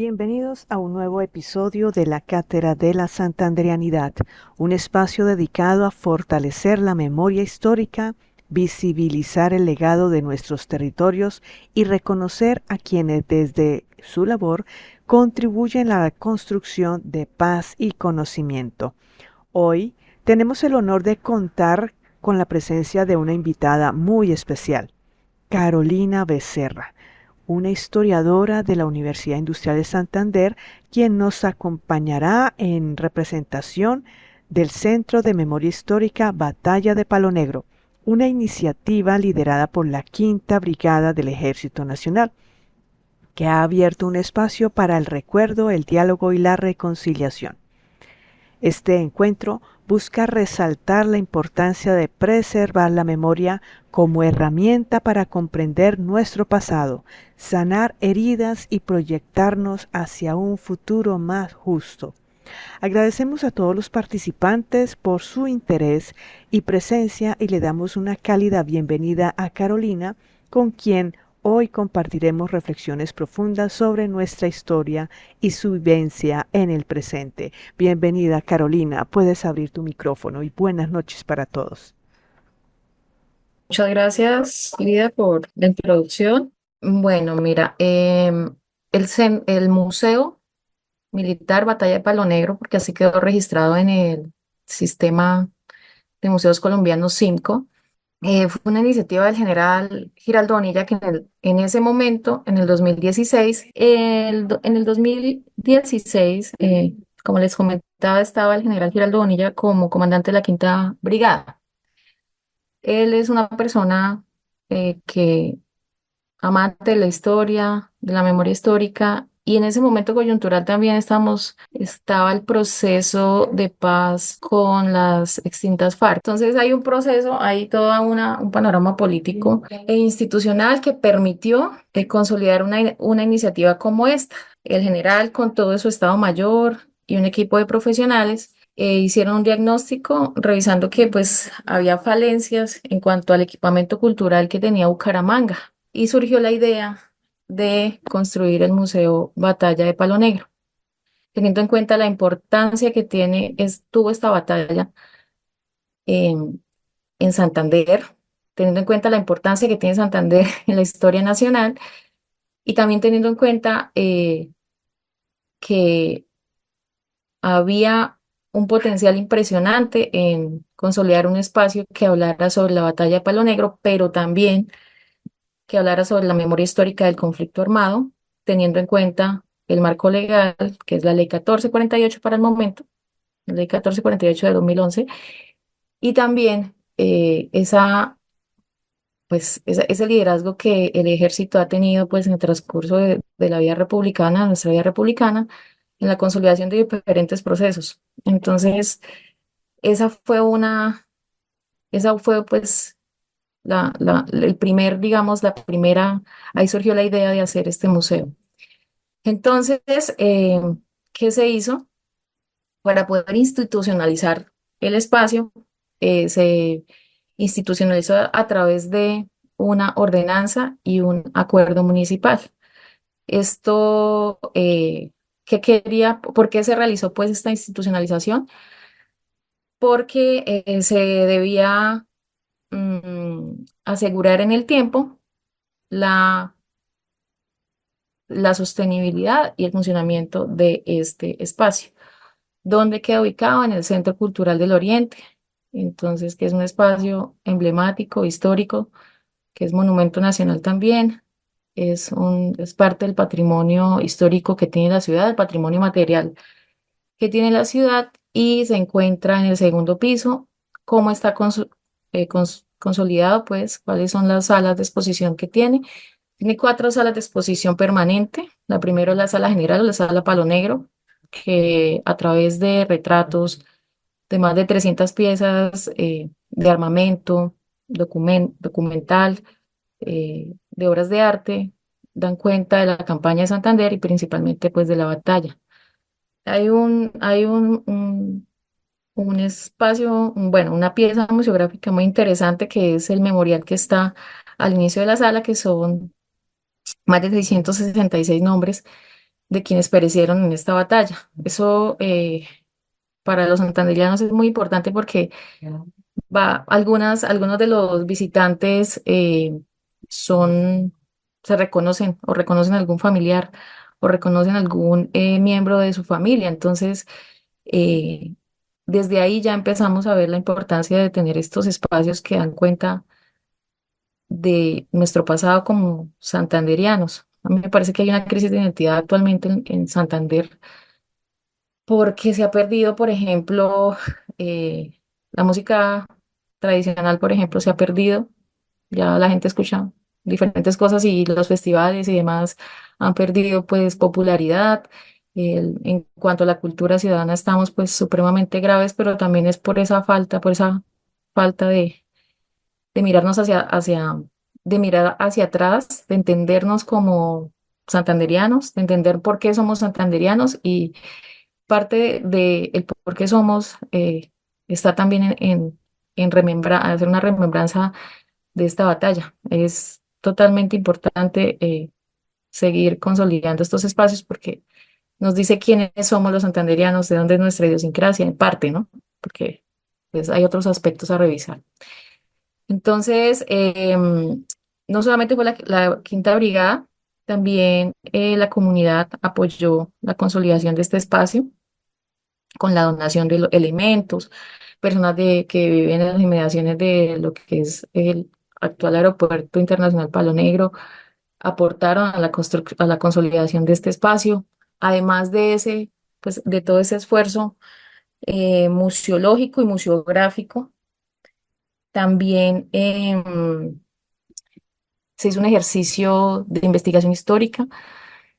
Bienvenidos a un nuevo episodio de la Cátedra de la Santanderianidad, un espacio dedicado a fortalecer la memoria histórica, visibilizar el legado de nuestros territorios y reconocer a quienes desde su labor contribuyen a la construcción de paz y conocimiento. Hoy tenemos el honor de contar con la presencia de una invitada muy especial, Carolina Becerra, una historiadora de la Universidad Industrial de Santander, quien nos acompañará en representación del Centro de Memoria Histórica Batalla de Palo Negro, una iniciativa liderada por la Quinta Brigada del Ejército Nacional, que ha abierto un espacio para el recuerdo, el diálogo y la reconciliación. Este encuentro busca resaltar la importancia de preservar la memoria como herramienta para comprender nuestro pasado, sanar heridas y proyectarnos hacia un futuro más justo. Agradecemos a todos los participantes por su interés y presencia y le damos una cálida bienvenida a Carolina, con quien hoy compartiremos reflexiones profundas sobre nuestra historia y su vivencia en el presente. Bienvenida, Carolina. Puedes abrir tu micrófono y buenas noches para todos. Muchas gracias, Lidia, por la introducción. Bueno, mira, el Museo Militar Batalla de Palo Negro, porque así quedó registrado en el Sistema de Museos Colombianos 5, fue una iniciativa del general Giraldo Bonilla que en ese momento, en el 2016, en el 2016, como les comentaba, estaba el general Giraldo Bonilla como comandante de la Quinta Brigada. Él es una persona que amante de la historia, de la memoria histórica, y en ese momento coyuntural también estaba el proceso de paz con las extintas FARC. Entonces hay un proceso, hay un panorama político e institucional que permitió consolidar una iniciativa como esta. El general, con todo su estado mayor y un equipo de profesionales, hicieron un diagnóstico revisando que pues había falencias en cuanto al equipamiento cultural que tenía Bucaramanga y surgió la idea de construir el Museo Batalla de Palo Negro, teniendo en cuenta la importancia que tuvo esta batalla en, en Santander, teniendo en cuenta la importancia que tiene Santander en la historia nacional y también teniendo en cuenta que había un potencial impresionante en consolidar un espacio que hablara sobre la batalla de Palo Negro, pero también que hablara sobre la memoria histórica del conflicto armado, teniendo en cuenta el marco legal, que es la Ley 1448 para el momento, la Ley 1448 de 2011, y también ese liderazgo que el ejército ha tenido pues, en el transcurso de la vida republicana, nuestra vida republicana, en la consolidación de diferentes procesos. Entonces, esa fue una, esa fue pues el primer, digamos, ahí surgió la idea de hacer este museo. Entonces, ¿qué se hizo? Para poder institucionalizar el espacio, se institucionalizó a través de una ordenanza y un acuerdo municipal. Esto, ¿por qué se realizó pues esta institucionalización? Porque se debía asegurar en el tiempo la, la sostenibilidad y el funcionamiento de este espacio. ¿Dónde queda ubicado? En el Centro Cultural del Oriente, entonces, que es un espacio emblemático, histórico, que es monumento nacional también, es parte del patrimonio histórico que tiene la ciudad, el patrimonio material que tiene la ciudad, y se encuentra en el segundo piso. ¿Cómo está consolidado? Pues, ¿cuáles son las salas de exposición que tiene? Tiene cuatro salas de exposición permanente. La primera es la sala general, o la sala Palo Negro, que a través de retratos de más de 300 piezas de armamento, documental, de obras de arte, dan cuenta de la campaña de Santander y principalmente pues de la batalla. Hay un espacio, bueno, una pieza museográfica muy interesante que es el memorial que está al inicio de la sala, que son más de 666 nombres de quienes perecieron en esta batalla. Eso para los santandereanos es muy importante porque algunos de los visitantes se reconocen o reconocen algún familiar o reconocen algún miembro de su familia. Entonces, eh, desde ahí ya empezamos a ver la importancia de tener estos espacios que dan cuenta de nuestro pasado como santanderianos. A mí me parece que hay una crisis de identidad actualmente en Santander porque se ha perdido, por ejemplo, la música tradicional, por ejemplo, se ha perdido. Ya la gente escucha diferentes cosas y los festivales y demás han perdido pues popularidad. En cuanto a la cultura ciudadana estamos pues supremamente graves, pero también es por esa falta de mirarnos de mirar hacia atrás, de entendernos como santanderianos, de entender por qué somos santanderianos y parte de el por qué somos está también hacer una remembranza de esta batalla. Es totalmente importante seguir consolidando estos espacios porque nos dice quiénes somos los santanderianos, de dónde es nuestra idiosincrasia, en parte, ¿no? Porque pues, hay otros aspectos a revisar. Entonces, no solamente fue la Quinta Brigada, también la comunidad apoyó la consolidación de este espacio con la donación de los elementos, personas que viven en las inmediaciones de lo que es el actual Aeropuerto Internacional Palo Negro, aportaron a a la consolidación de este espacio. Además de pues, de todo ese esfuerzo museológico y museográfico, también se hizo un ejercicio de investigación histórica.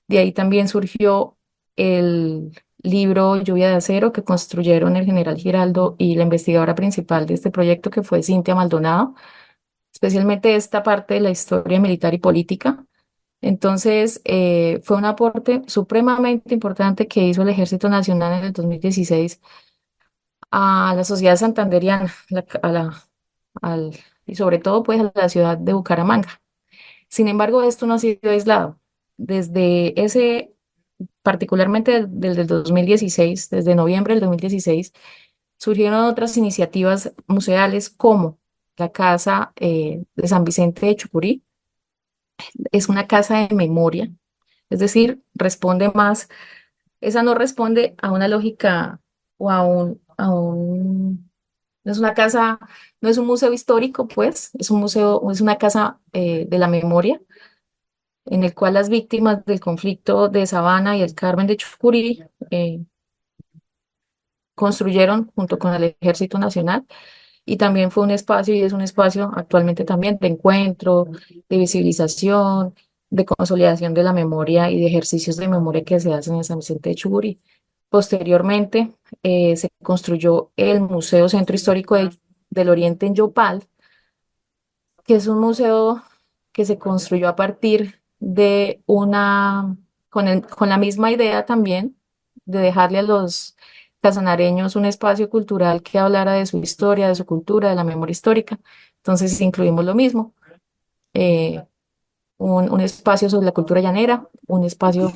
De ahí también surgió el libro Lluvia de Acero que construyeron el general Giraldo y la investigadora principal de este proyecto, que fue Cintia Maldonado, especialmente esta parte de la historia militar y política. Entonces, fue un aporte supremamente importante que hizo el Ejército Nacional en el 2016 a la sociedad santanderiana, y sobre todo pues a la ciudad de Bucaramanga. Sin embargo, esto no ha sido aislado. Desde particularmente del 2016, desde noviembre del 2016, surgieron otras iniciativas museales como la Casa de San Vicente de Chucurí. Es una casa de memoria, es decir, esa no responde a una lógica o no es una casa, no es un museo histórico, pues, es un museo, es una casa de la memoria en el cual las víctimas del conflicto de Sabana y el Carmen de Chucurí construyeron junto con el Ejército Nacional y también fue un espacio y es un espacio actualmente también de encuentro, de visibilización, de consolidación de la memoria y de ejercicios de memoria que se hacen en San Vicente de Chucurí. Posteriormente se construyó el Museo Centro Histórico del Oriente en Yopal, que es un museo que se construyó a partir de con la misma idea también de dejarle a los casanareños un espacio cultural que hablara de su historia, de su cultura, de la memoria histórica. Entonces incluimos lo mismo, eh, un espacio sobre la cultura llanera, un espacio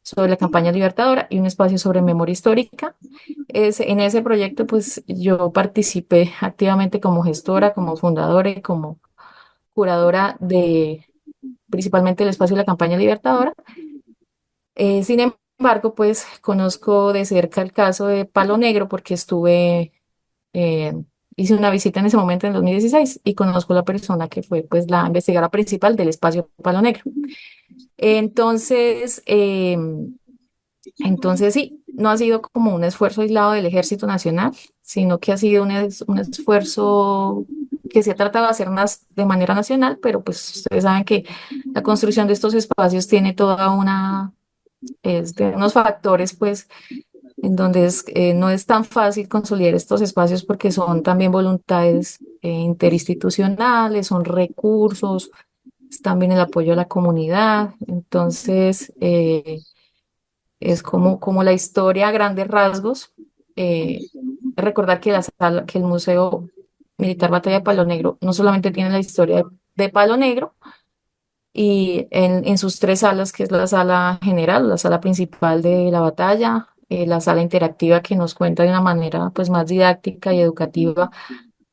sobre la campaña libertadora y un espacio sobre memoria histórica. En ese proyecto, pues yo participé activamente como gestora, como fundadora y como curadora de principalmente el espacio de la campaña libertadora. Sin embargo, pues conozco de cerca el caso de Palo Negro porque eh, hice una visita en ese momento en 2016 y conozco la persona que fue pues la investigadora principal del espacio Palo Negro. Entonces, entonces sí, no ha sido como un esfuerzo aislado del Ejército Nacional, sino que ha sido un esfuerzo que se ha tratado de hacer de manera nacional, pero pues ustedes saben que la construcción de estos espacios tiene es de unos factores pues en donde no es tan fácil consolidar estos espacios porque son también voluntades interinstitucionales, son recursos, es también el apoyo a la comunidad, entonces es como la historia a grandes rasgos. Eh, recordar que que el Museo Militar Batalla de Palo Negro no solamente tiene la historia de Palo Negro, y en sus tres salas, que es la sala general, la sala principal de la batalla, la sala interactiva que nos cuenta de una manera pues más didáctica y educativa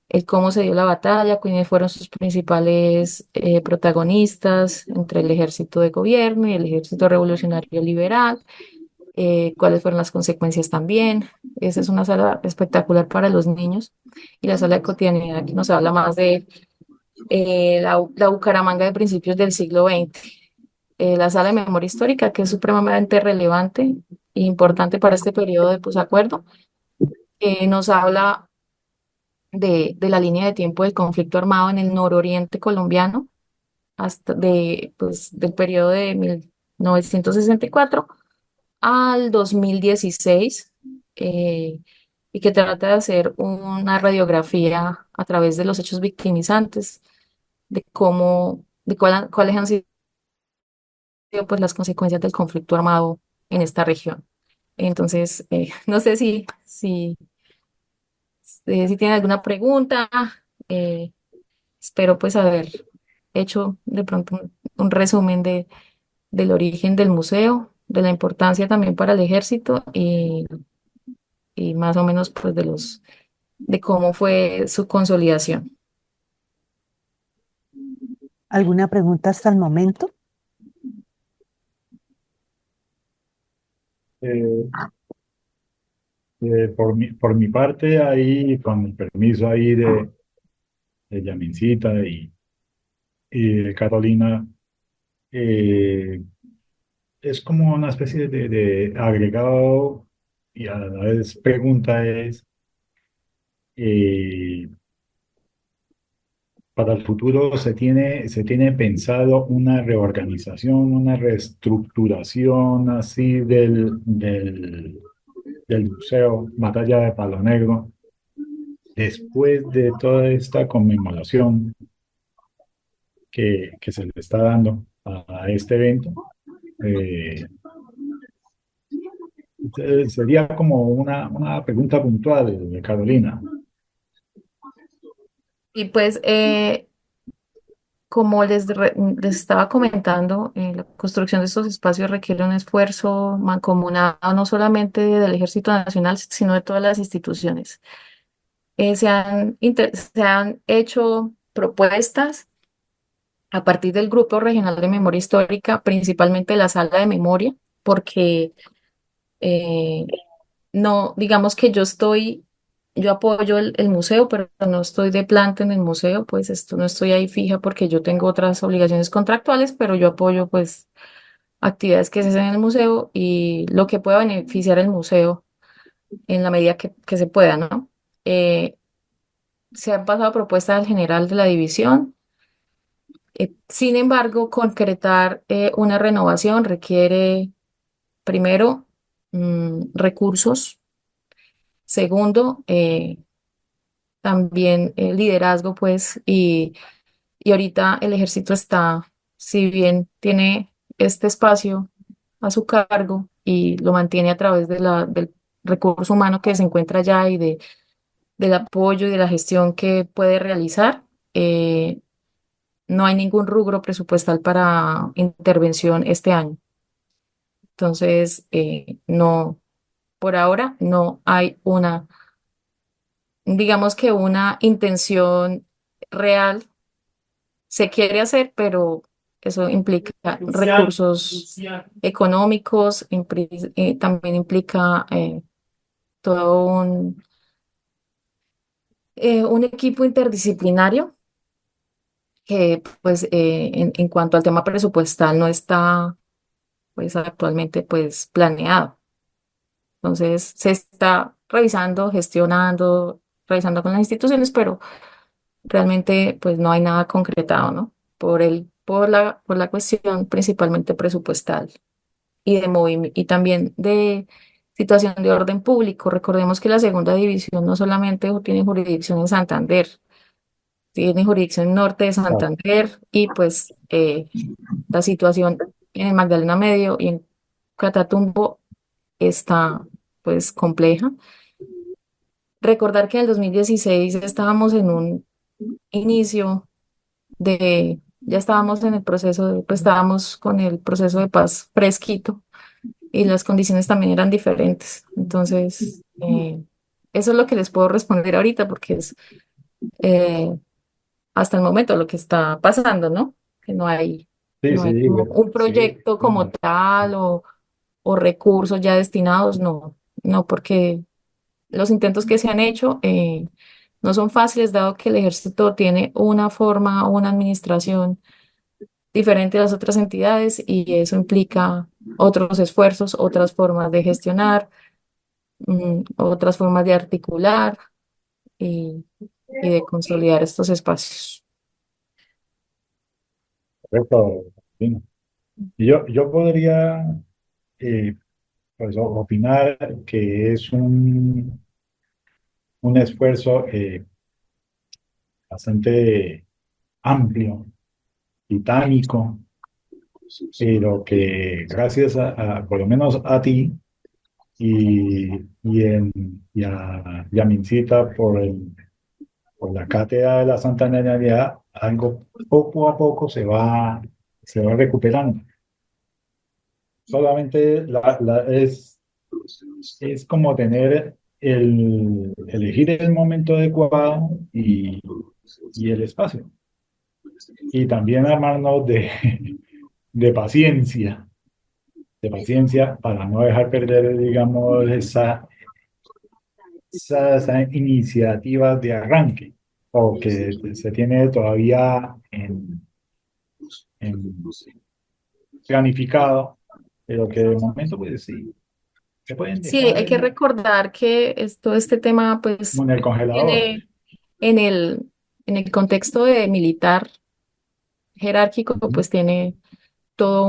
el cómo se dio la batalla, quiénes fueron sus principales protagonistas entre el ejército de gobierno y el ejército revolucionario liberal, cuáles fueron las consecuencias también. Esa es una sala espectacular para los niños y la sala de cotidianidad que nos habla más de la Bucaramanga de principios del siglo XX. La sala de memoria histórica, que es supremamente relevante e importante para este periodo de posacuerdo, nos habla de la línea de tiempo del conflicto armado en el nororiente colombiano, del periodo de 1964 al 2016, eh, y que trata de hacer una radiografía a través de los hechos victimizantes, cuáles han sido pues, las consecuencias del conflicto armado en esta región. Entonces, no sé si tienen alguna pregunta. eh, Espero pues haber hecho de pronto un resumen del origen del museo, de la importancia también para el ejército y más o menos pues de cómo fue su consolidación. ¿Alguna pregunta hasta el momento? Eh, por mi parte, ahí, con el permiso ahí de Yamincita y de Carolina, eh, es como una especie de agregado y a la vez pregunta es, eh, para el futuro se tiene pensado una reorganización, una reestructuración así del Museo Batalla de Palo Negro después de toda esta conmemoración que se le está dando a este evento. eh, Sería como una pregunta puntual de Carolina. Y pues, como les estaba comentando, la construcción de estos espacios requiere un esfuerzo mancomunado no solamente del Ejército Nacional, sino de todas las instituciones. Se han hecho propuestas a partir del Grupo Regional de Memoria Histórica, principalmente la Sala de Memoria, porque eh, no, digamos que yo apoyo el museo, pero no estoy de planta en el museo, pues esto no estoy ahí fija porque yo tengo otras obligaciones contractuales, pero yo apoyo pues actividades que se hacen en el museo y lo que pueda beneficiar el museo en la medida que se pueda, ¿no? Eh, Se han pasado propuestas al general de la división. Sin embargo, concretar una renovación requiere, primero, recursos. Segundo, también liderazgo, pues, y ahorita el ejército está, si bien tiene este espacio a su cargo y lo mantiene a través del recurso humano que se encuentra allá del apoyo y de la gestión que puede realizar, eh, no hay ningún rubro presupuestal para intervención este año. Entonces, no, por ahora no hay digamos que una intención real. Se quiere hacer, pero eso implica recursos económicos, también implica todo un equipo interdisciplinario que, pues, en cuanto al tema presupuestal no está, pues, actualmente, pues, planeado. Entonces, se está revisando, gestionando, revisando con las instituciones, pero realmente, pues, no hay nada concretado, ¿no? Por la cuestión principalmente presupuestal y y también de situación de orden público. Recordemos que la segunda división no solamente tiene jurisdicción en Santander, tiene jurisdicción norte de Claro. Santander y pues la situación en el Magdalena Medio y en Catatumbo está pues compleja. Recordar que en el 2016 estábamos en un inicio ya estábamos en el proceso pues estábamos con el proceso de paz fresquito y las condiciones también eran diferentes. Entonces, eso es lo que les puedo responder ahorita porque es eh, hasta el momento lo que está pasando, ¿no? Que Sí, no hay sí, como bueno, un sí, proyecto como bueno, tal o recursos ya destinados, no, no, porque los intentos que se han hecho no son fáciles, dado que el ejército tiene una forma, una administración diferente a las otras entidades y eso implica otros esfuerzos, otras formas de gestionar, otras formas de articular y, y de consolidar estos espacios. correcto. Sí. Yo podría eh, pues, opinar que es un esfuerzo bastante amplio, titánico, pero que gracias por lo menos a ti y a Mincita por la cátedra de la Santandereanidad, algo poco a poco se va recuperando. Solamente es como tener elegir el momento adecuado y el espacio. Y también armarnos de de paciencia para no dejar perder, digamos, esas iniciativas de arranque o que se tiene todavía en planificado, pero que de momento, pues sí, se pueden Sí, dejar hay que recordar que todo este tema como pues en el congelador. tiene en en el contexto de militar jerárquico Ujú. pues tiene todo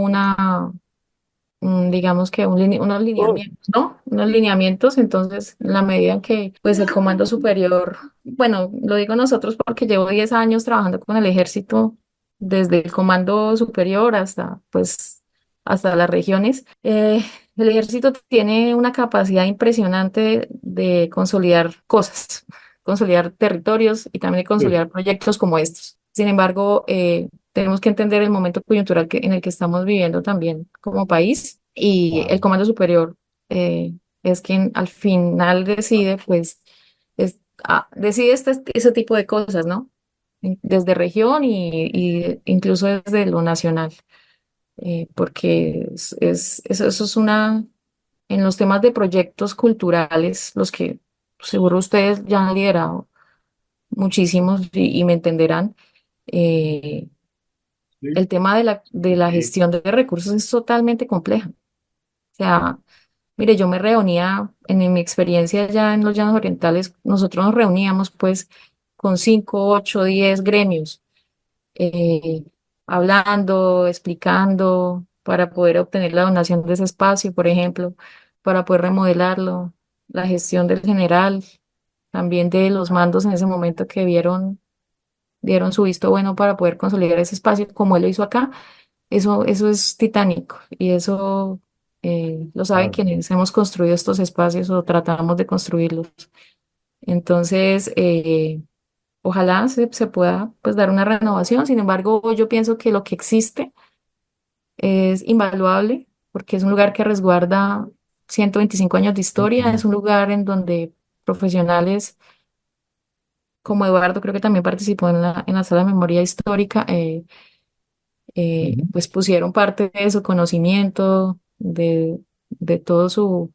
digamos que unos Oh, lineamientos, ¿no? Unos lineamientos, entonces, en la medida en que, pues, el comando superior, bueno, lo digo nosotros porque llevo 10 años trabajando con el ejército, desde el comando superior hasta, pues, hasta las regiones. El ejército tiene una capacidad impresionante de consolidar cosas, consolidar territorios y también de sí, consolidar proyectos como estos. Sin embargo, tenemos que entender el momento coyuntural en el que estamos viviendo también como país y el claro. Comando Superior eh, es quien al final decide, pues, decide ese tipo de cosas, ¿no? Desde región y incluso desde lo nacional, porque eso es en los temas de proyectos culturales, los que seguro ustedes ya han liderado muchísimos y me entenderán. eh, Sí, el tema de de la sí. gestión de recursos es totalmente compleja. O sea, mire, yo me reunía, en mi experiencia ya en los Llanos Orientales, nosotros nos reuníamos pues con 5, 8, 10 gremios, eh, hablando, explicando, para poder obtener la donación de ese espacio, por ejemplo, para poder remodelarlo, la gestión del general, también de los mandos en ese momento que dieron su visto bueno para poder consolidar ese espacio, como él lo hizo acá. Eso es titánico y eso lo saben Claro. quienes hemos construido estos espacios o tratamos de construirlos. Entonces, ojalá se pueda pues dar una renovación. Sin embargo, yo pienso que lo que existe es invaluable porque es un lugar que resguarda 125 años de historia, Ujú, es un lugar en donde profesionales como Eduardo creo que también participó en en la sala de memoria histórica, ujú. pues pusieron parte de su conocimiento, de todo su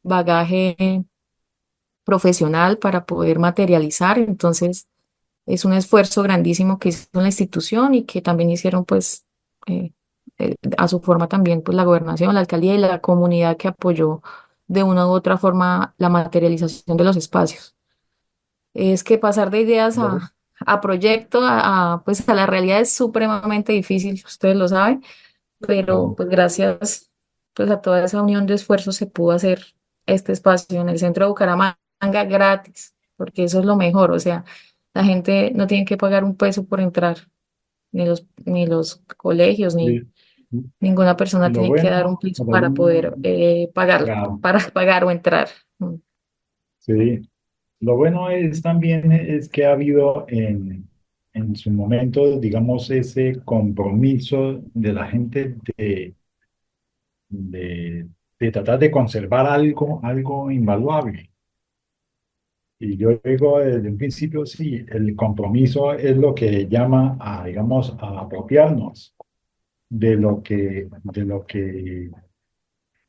bagaje profesional para poder materializar. Entonces, es un esfuerzo grandísimo que hizo la institución y que también hicieron, pues, a su forma también, pues, la gobernación, la alcaldía y la comunidad que apoyó de una u otra forma la materialización de los espacios. Es que pasar de ideas Lo ve- a proyecto, pues, a la realidad es supremamente difícil, ustedes lo saben, pero claro. pues gracias pues a toda esa unión de esfuerzos se pudo hacer este espacio en el centro de Bucaramanga gratis, porque eso es lo mejor, o sea, la gente no tiene que pagar un peso por entrar, ni los colegios, ni Sí. ninguna persona Lo tiene que dar un bueno, peso para Catalina, poder pagar, claro, para pagar o entrar. sí. Lo bueno es también es que ha habido en su momento, digamos, ese compromiso de la gente de, de tratar de conservar algo invaluable. Y yo digo desde un principio, sí, el compromiso es lo que llama a, digamos, a apropiarnos de lo que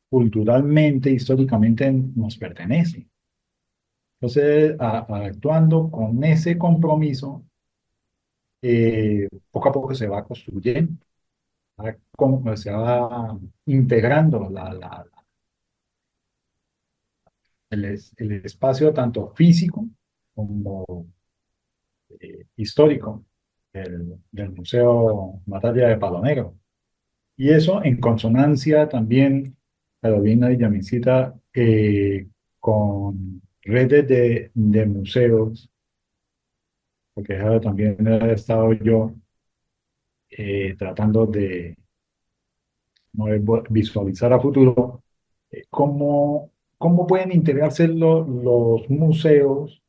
culturalmente, históricamente nos pertenece. Entonces, actuando con ese compromiso, poco a poco se va construyendo, se va integrando el espacio tanto físico como histórico del Museo Batalla de Palo Negro. Y eso en consonancia también, Carolina y Yamisita, con redes de museos, porque también he estado yo tratando de ¿no? Visualizar a futuro cómo pueden integrarse los museos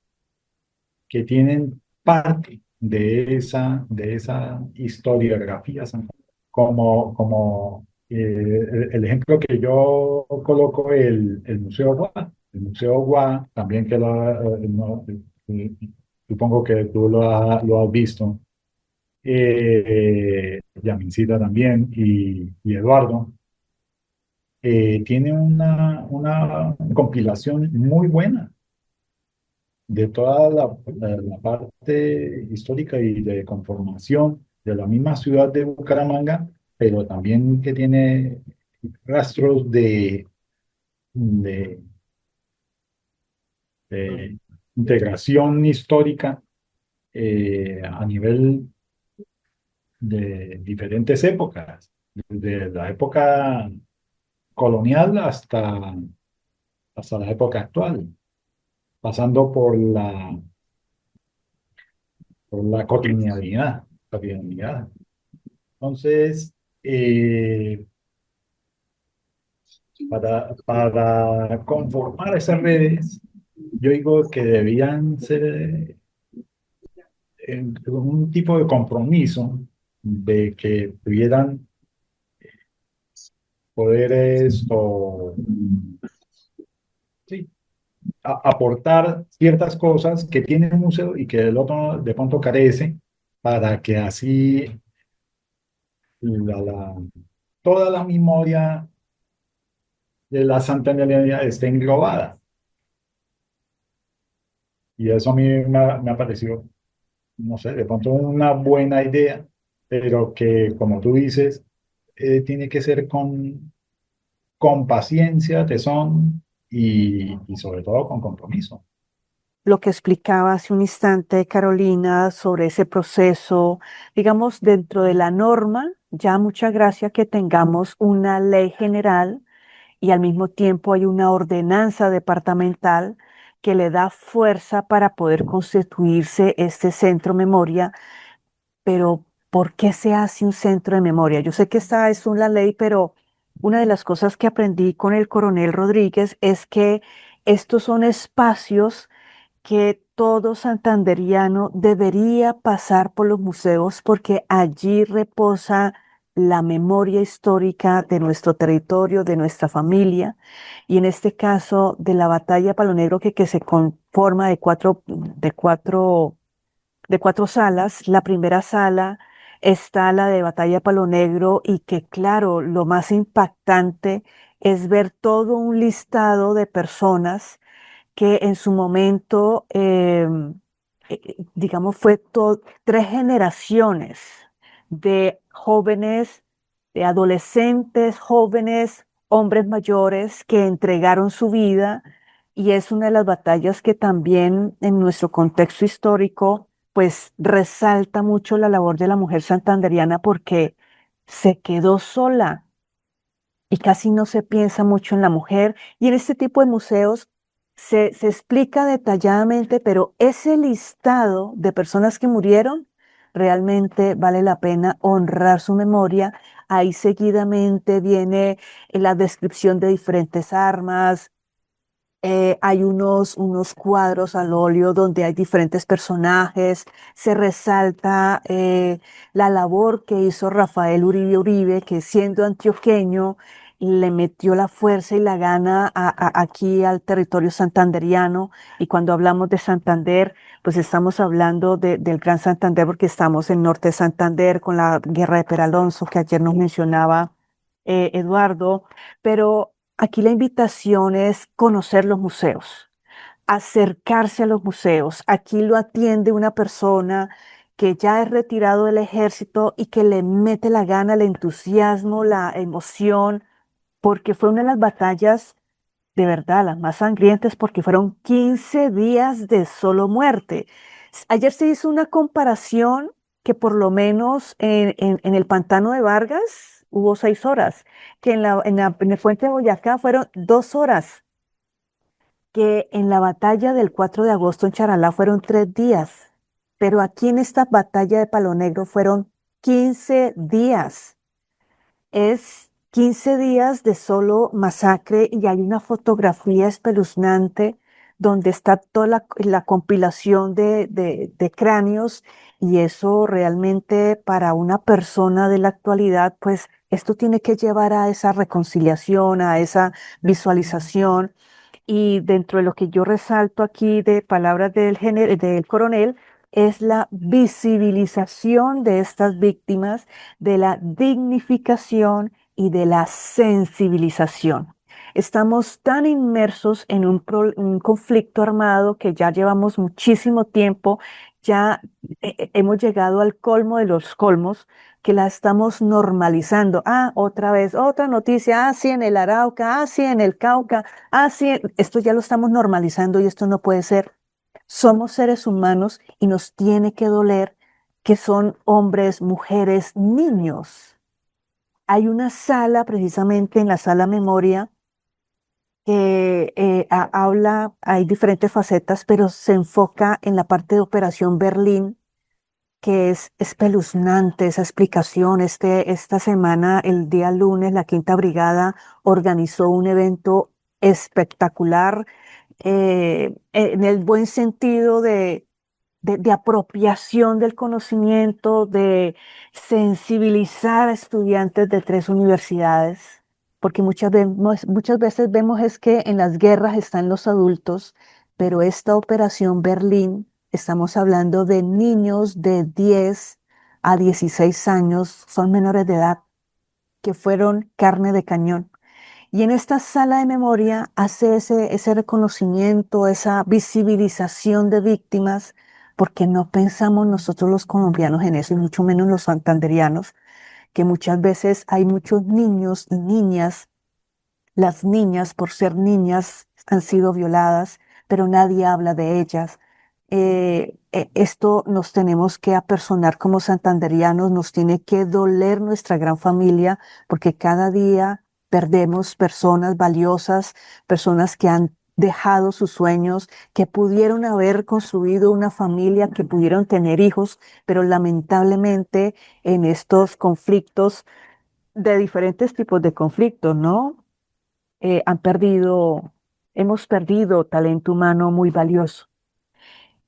que tienen parte de esa historiografía, como el ejemplo que yo coloco, el Museo Guá. El Museo Guá, también que eh, supongo que tú lo has visto, Yamincita también y Eduardo, tiene una compilación muy buena de toda la parte histórica y de conformación de la misma ciudad de Bucaramanga, pero también que tiene rastros de, de integración histórica a nivel de diferentes épocas, desde la época colonial hasta la época actual, pasando por la cotidianidad. Entonces, para conformar esas redes, yo digo que debían ser un tipo de compromiso de que pudieran poderes o sí, aportar ciertas cosas que tiene un museo y que el otro de pronto carece, para que así la, la- toda la memoria de la santandereanidad esté englobada. Y eso a mí me ha parecido, no sé, de pronto una buena idea, pero que, como tú dices, tiene que ser con paciencia, tesón y sobre todo con compromiso. Lo que explicaba hace un instante Carolina sobre ese proceso, digamos, dentro de la norma, ya mucha gracia que tengamos una ley general y al mismo tiempo hay una ordenanza departamental que le da fuerza para poder constituirse este centro memoria. Pero ¿por qué se hace un centro de memoria? Yo sé que esta es una ley, pero una de las cosas que aprendí con el coronel Rodríguez es que estos son espacios que todo santanderiano debería pasar por los museos porque allí reposa la memoria histórica de nuestro territorio, de nuestra familia, y en este caso de la batalla de Palo Negro, que se conforma de cuatro salas. La primera sala está la de Batalla de Palo Negro y que, claro, lo más impactante es ver todo un listado de personas que en su momento, digamos, fue tres generaciones de jóvenes, de adolescentes, jóvenes, hombres mayores que entregaron su vida, y es una de las batallas que también en nuestro contexto histórico, pues resalta mucho la labor de la mujer santanderiana porque se quedó sola y casi no se piensa mucho en la mujer. Y en este tipo de museos se explica detalladamente, pero ese listado de personas que murieron, realmente vale la pena honrar su memoria. Ahí seguidamente viene la descripción de diferentes armas, Hay unos cuadros al óleo donde hay diferentes personajes. Se resalta la labor que hizo Rafael Uribe Uribe, que siendo antioqueño, le metió la fuerza y la gana aquí al territorio santanderiano. Y cuando hablamos de Santander, pues estamos hablando del Gran Santander porque estamos en norte de Santander con la guerra de Peralonso que ayer nos mencionaba Eduardo. Pero aquí la invitación es conocer los museos, acercarse a los museos. Aquí lo atiende una persona que ya es retirado del ejército y que le mete la gana, el entusiasmo, la emoción, porque fue una de las batallas de verdad, las más sangrientas, porque fueron 15 días de solo muerte. Ayer se hizo una comparación que por lo menos en el pantano de Vargas hubo 6 horas, que en el puente de Boyacá fueron 2 horas, que en la batalla del 4 de agosto en Charalá fueron 3 días, pero aquí en esta batalla de Palo Negro fueron 15 días. Es 15 días de solo masacre y hay una fotografía espeluznante donde está toda la compilación de cráneos, y eso realmente para una persona de la actualidad, pues esto tiene que llevar a esa reconciliación, a esa visualización. Y dentro de lo que yo resalto aquí de palabras del coronel, es la visibilización de estas víctimas, de la dignificación y de la sensibilización. Estamos tan inmersos en un conflicto armado que ya llevamos muchísimo tiempo, ya hemos llegado al colmo de los colmos, que la estamos normalizando. Ah, otra vez, otra noticia, ah, sí, en el Arauca, ah, sí, en el Cauca. Ah, sí, esto ya lo estamos normalizando y esto no puede ser. Somos seres humanos y nos tiene que doler que son hombres, mujeres, niños. Hay una sala, precisamente en la sala memoria, que habla, hay diferentes facetas, pero se enfoca en la parte de Operación Berlín, que es espeluznante esa explicación. Esta semana, el día lunes, la Quinta Brigada organizó un evento espectacular, en el buen sentido de apropiación del conocimiento, de sensibilizar a estudiantes de 3 universidades, porque muchas veces vemos es que en las guerras están los adultos, pero esta Operación Berlín, estamos hablando de niños de 10 a 16 años, son menores de edad, que fueron carne de cañón. Y en esta sala de memoria hace ese reconocimiento, esa visibilización de víctimas, porque no pensamos nosotros los colombianos en eso, y mucho menos los santanderianos, que muchas veces hay muchos niños y niñas. Las niñas, por ser niñas, han sido violadas, pero nadie habla de ellas. Esto nos tenemos que apersonar como santanderianos, nos tiene que doler nuestra gran familia, porque cada día perdemos personas valiosas, personas que han dejado sus sueños, que pudieron haber construido una familia, que pudieron tener hijos, pero lamentablemente en estos conflictos, de diferentes tipos de conflictos, ¿no? Han perdido, hemos perdido talento humano muy valioso.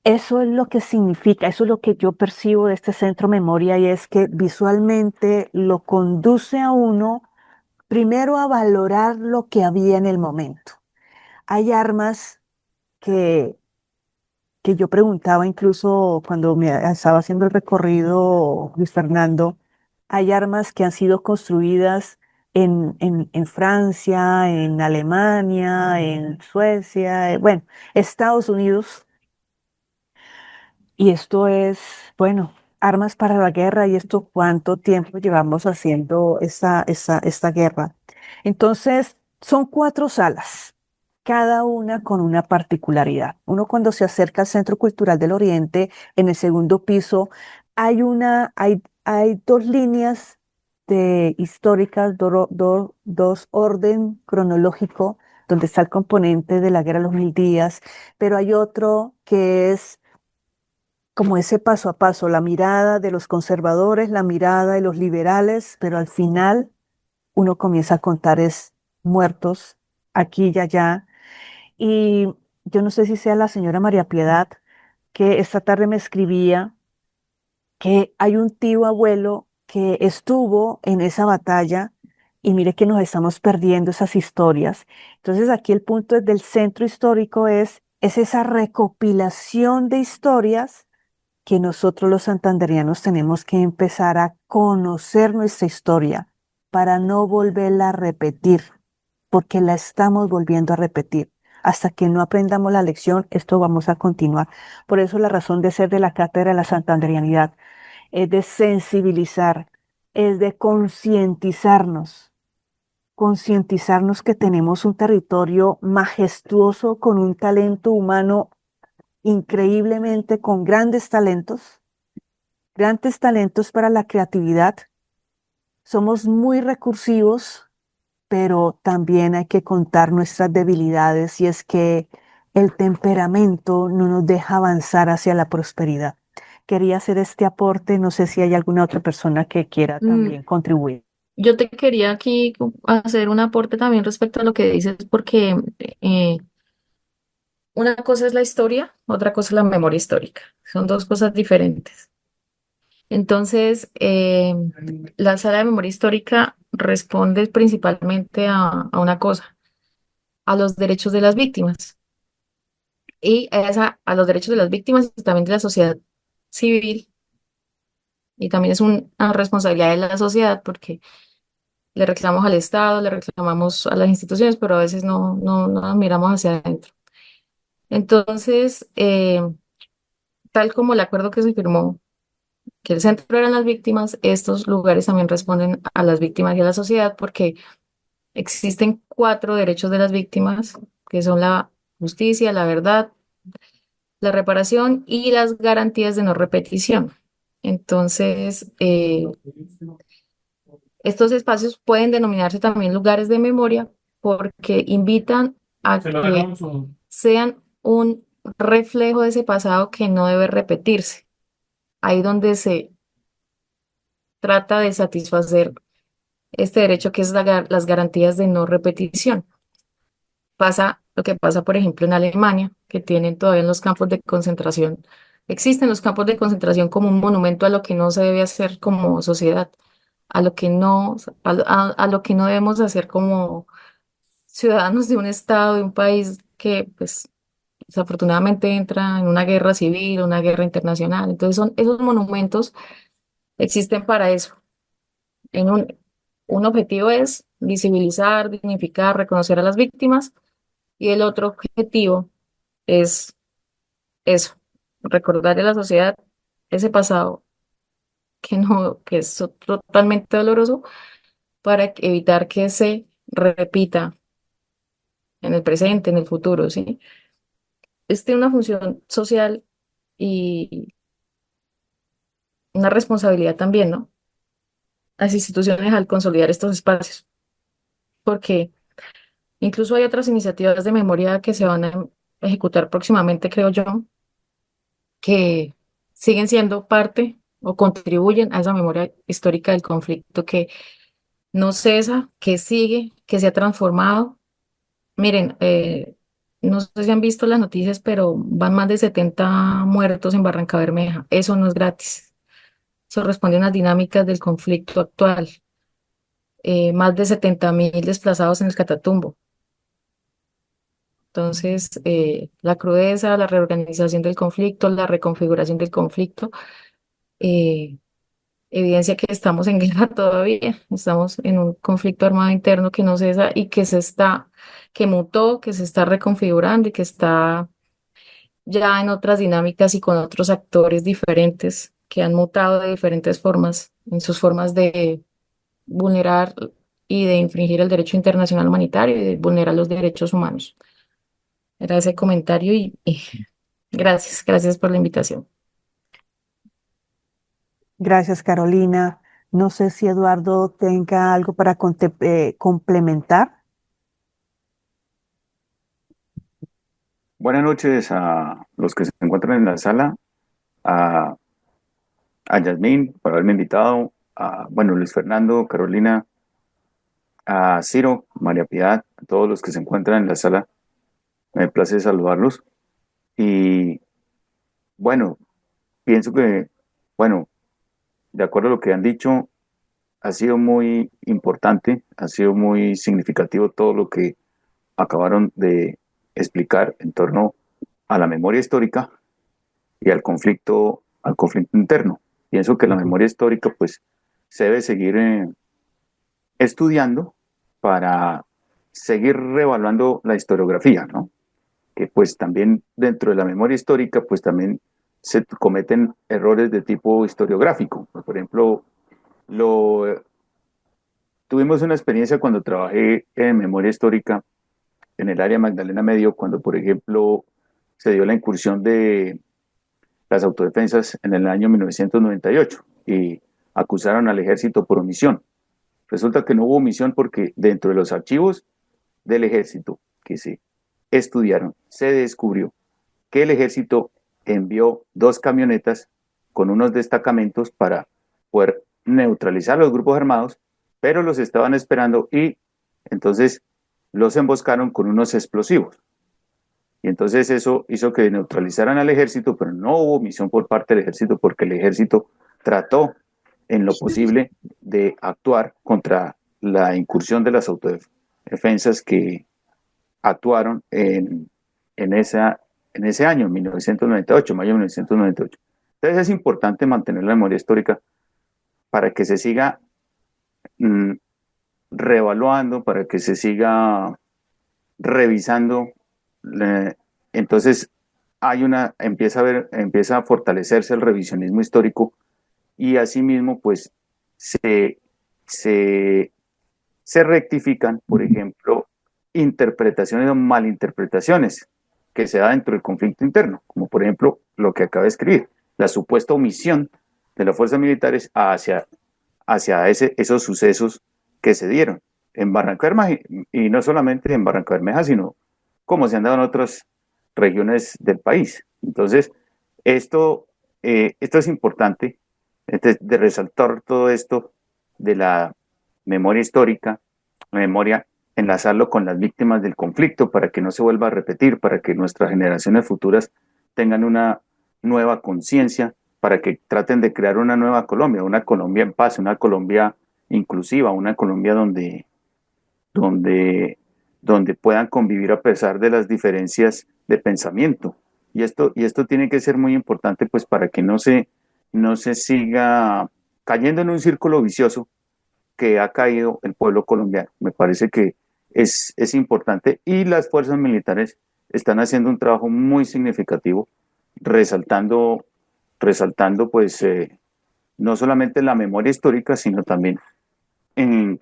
Eso es lo que significa, eso es lo que yo percibo de este centro memoria, y es que visualmente lo conduce a uno primero a valorar lo que había en el momento. Hay armas que, que yo preguntaba incluso cuando me estaba haciendo el recorrido, Luis Fernando, hay armas que han sido construidas en Francia, en Alemania, en Suecia, bueno, Estados Unidos, y esto es, bueno, armas para la guerra. Y esto, ¿cuánto tiempo llevamos haciendo esta guerra? Entonces, son 4 salas, cada una con una particularidad. Uno, cuando se acerca al Centro Cultural del Oriente, en el segundo piso, hay 2 líneas históricas, dos orden cronológico, donde está el componente de la Guerra de los Mil Días, pero hay otro que es como ese paso a paso, la mirada de los conservadores, la mirada de los liberales, pero al final uno comienza a contar es muertos aquí y allá. Y yo no sé si sea la señora María Piedad, que esta tarde me escribía que hay un tío abuelo que estuvo en esa batalla y mire que nos estamos perdiendo esas historias. Entonces aquí el punto del centro histórico es esa recopilación de historias que nosotros los santanderianos tenemos que empezar a conocer nuestra historia para no volverla a repetir, porque la estamos volviendo a repetir. Hasta que no aprendamos la lección, esto vamos a continuar. Por eso la razón de ser de la Cátedra de la Santanderianidad es de sensibilizar, es de concientizarnos que tenemos un territorio majestuoso con un talento humano increíblemente, con grandes talentos para la creatividad. Somos muy recursivos, pero también hay que contar nuestras debilidades y es que el temperamento no nos deja avanzar hacia la prosperidad. Quería hacer este aporte, no sé si hay alguna otra persona que quiera Mm, también contribuir. Yo te quería aquí hacer un aporte también respecto a lo que dices, porque eh, una cosa es la historia, otra cosa es la memoria histórica. Son dos cosas diferentes. Entonces, la sala de memoria histórica responde principalmente a una cosa, a los derechos de las víctimas y a los derechos de las víctimas y también de la sociedad civil. Y también es una responsabilidad de la sociedad porque le reclamamos al Estado, le reclamamos a las instituciones, pero a veces no nos miramos hacia adentro. Entonces, tal como el acuerdo que se firmó, que el centro eran las víctimas, estos lugares también responden a las víctimas y a la sociedad porque existen cuatro derechos de las víctimas, que son la justicia, la verdad, la reparación y las garantías de no repetición. Entonces, estos espacios pueden denominarse también lugares de memoria porque invitan a que sean un reflejo de ese pasado que no debe repetirse. Ahí donde se trata de satisfacer este derecho que es las garantías de no repetición. Pasa lo que pasa, por ejemplo, en Alemania, que tienen todavía en los campos de concentración. Existen los campos de concentración como un monumento a lo que no se debe hacer como sociedad, a lo que no, a lo que no debemos hacer como ciudadanos de un estado, de un país que, pues, desafortunadamente entra en una guerra civil, una guerra internacional. Entonces, esos monumentos existen para eso. En un objetivo es visibilizar, dignificar, reconocer a las víctimas y el otro objetivo es eso, recordar a la sociedad ese pasado que no, que es totalmente doloroso para evitar que se repita en el presente, en el futuro, ¿sí? Tiene una función social y una responsabilidad también, ¿no? Las instituciones al consolidar estos espacios, porque incluso hay otras iniciativas de memoria que se van a ejecutar próximamente, creo yo, que siguen siendo parte o contribuyen a esa memoria histórica del conflicto que no cesa, que sigue, que se ha transformado. Miren, no sé si han visto las noticias, pero van más de 70 muertos en Barranca Bermeja. Eso no es gratis. Eso responde a unas dinámicas del conflicto actual. Más de 70.000 desplazados en el Catatumbo. Entonces, la crudeza, la reorganización del conflicto, la reconfiguración del conflicto, eh, evidencia que estamos en guerra todavía, estamos en un conflicto armado interno que no cesa y que mutó, que se está reconfigurando y que está ya en otras dinámicas y con otros actores diferentes que han mutado de diferentes formas, en sus formas de vulnerar y de infringir el derecho internacional humanitario y de vulnerar los derechos humanos. Era ese comentario y gracias por la invitación. Gracias, Carolina. No sé si Eduardo tenga algo para complementar. Buenas noches a los que se encuentran en la sala, a, a Yasmín por haberme invitado, a bueno, Luis Fernando, Carolina, a Ciro, María Piedad, a todos los que se encuentran en la sala. Me place saludarlos. Y bueno, pienso que, bueno, de acuerdo a lo que han dicho, ha sido muy importante, ha sido muy significativo todo lo que acabaron de explicar en torno a la memoria histórica y al conflicto interno. Pienso que la Ujú. memoria histórica, pues, se debe seguir estudiando para seguir reevaluando la historiografía, ¿no? Que pues también dentro de la memoria histórica, pues también se cometen errores de tipo historiográfico. Por ejemplo, lo, tuvimos una experiencia cuando trabajé en memoria histórica en el área Magdalena Medio, cuando por ejemplo se dio la incursión de las autodefensas en el año 1998 y acusaron al ejército por omisión. Resulta que no hubo omisión porque dentro de los archivos del ejército que se estudiaron, se descubrió que el ejército envió 2 camionetas con unos destacamentos para poder neutralizar a los grupos armados, pero los estaban esperando y entonces los emboscaron con unos explosivos. Y entonces eso hizo que neutralizaran al ejército, pero no hubo misión por parte del ejército porque el ejército trató en lo posible de actuar contra la incursión de las autodefensas que actuaron en, esa, en ese año, 1998, mayo de 1998. Entonces es importante mantener la memoria histórica para que se siga mm, reevaluando, para que se siga revisando. Entonces empieza a fortalecerse el revisionismo histórico y asimismo pues se, se, se rectifican, por ejemplo, interpretaciones o malinterpretaciones que se da dentro del conflicto interno, como por ejemplo lo que acaba de escribir, la supuesta omisión de las fuerzas militares hacia esos sucesos que se dieron en Barranca Bermeja y no solamente en Barranca Bermeja, sino como se han dado en otras regiones del país. Entonces, esto es importante de resaltar todo esto de la memoria histórica, la memoria, enlazarlo con las víctimas del conflicto para que no se vuelva a repetir, para que nuestras generaciones futuras tengan una nueva conciencia, para que traten de crear una Colombia en paz, una Colombia inclusiva, una Colombia donde, donde puedan convivir a pesar de las diferencias de pensamiento. Y esto tiene que ser muy importante pues para que no se siga cayendo en un círculo vicioso que ha caído el pueblo colombiano. Me parece que es importante y las fuerzas militares están haciendo un trabajo muy significativo, resaltando, resaltando pues no solamente la memoria histórica, sino también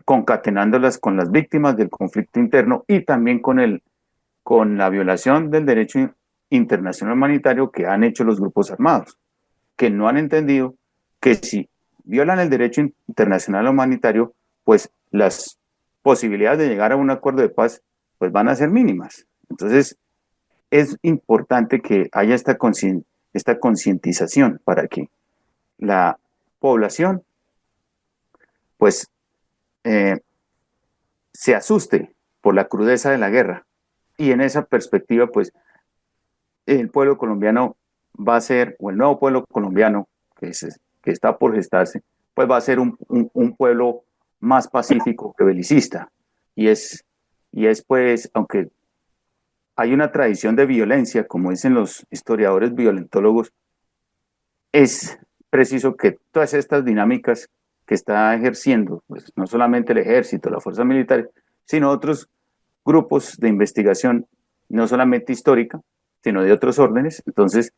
concatenándolas con las víctimas del conflicto interno y también con la violación del derecho internacional humanitario que han hecho los grupos armados, que no han entendido que si violan el derecho internacional humanitario, pues las posibilidades de llegar a un acuerdo de paz pues van a ser mínimas. Entonces, es importante que haya esta concientización para que la población pues eh, se asuste por la crudeza de la guerra. Y en esa perspectiva, pues el pueblo colombiano va a ser, o el nuevo pueblo colombiano que está por gestarse, pues va a ser un pueblo más pacífico que belicista. Y es pues, aunque hay una tradición de violencia, como dicen los historiadores violentólogos, es preciso que todas estas dinámicas que está ejerciendo, pues no solamente el ejército, la fuerza militar, sino otros grupos de investigación, no solamente histórica, sino de otros órdenes, entonces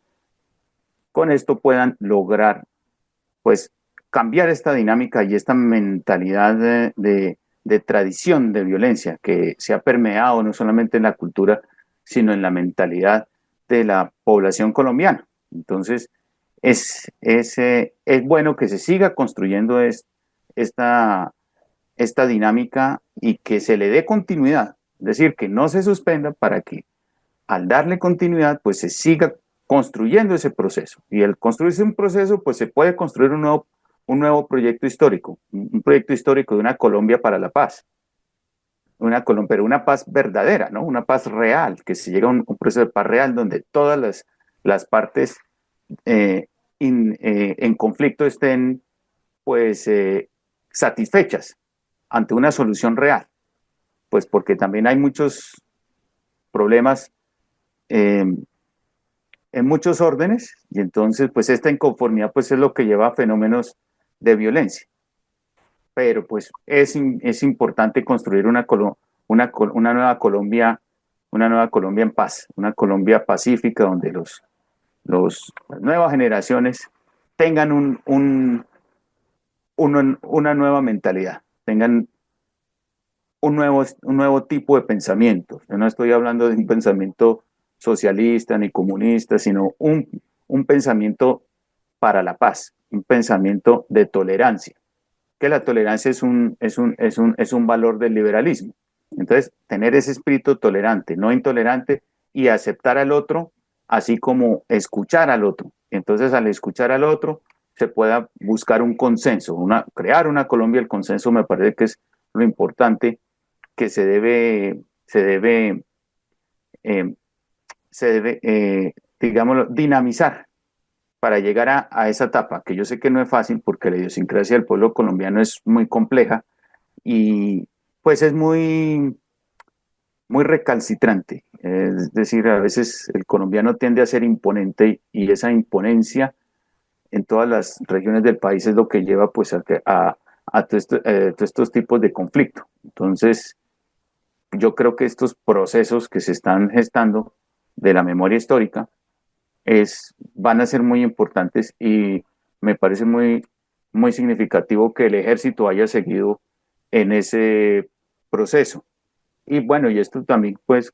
con esto puedan lograr pues cambiar esta dinámica y esta mentalidad de tradición de violencia que se ha permeado no solamente en la cultura, sino en la mentalidad de la población colombiana. Entonces, es bueno que se siga construyendo esta, esta dinámica y que se le dé continuidad, es decir, que no se suspenda para que al darle continuidad, pues se siga construyendo ese proceso. Y al construirse un proceso, pues se puede construir un nuevo proyecto histórico, un proyecto histórico de una Colombia para la paz. pero una paz verdadera, ¿no? Una paz real, que se llega a un proceso de paz real donde todas las partes en conflicto estén, pues, satisfechas ante una solución real, pues porque también hay muchos problemas eh, en muchos órdenes y entonces, pues, esta inconformidad, pues, es lo que lleva a fenómenos de violencia. Pero pues es importante construir una nueva Colombia, en paz, una Colombia pacífica donde las nuevas generaciones tengan una nueva mentalidad, tengan un nuevo tipo de pensamiento. Yo no estoy hablando de un pensamiento socialista ni comunista, sino un pensamiento para la paz, un pensamiento de tolerancia, que la tolerancia es un valor del liberalismo. Entonces, tener ese espíritu tolerante, no intolerante, y aceptar al otro, así como escuchar al otro. Entonces, al escuchar al otro, se pueda buscar un consenso, crear una Colombia. El consenso me parece que es lo importante que eh, digámoslo, dinamizar para llegar a esa etapa, que yo sé que no es fácil porque la idiosincrasia del pueblo colombiano es muy compleja y pues es muy recalcitrante. Es decir, a veces el colombiano tiende a ser imponente y esa imponencia en todas las regiones del país es lo que lleva pues a todos estos tipos de conflicto. Entonces, yo creo que estos procesos que se están gestando de la memoria histórica van a ser muy importantes y me parece muy significativo que el ejército haya seguido en ese proceso. Y bueno, y esto también pues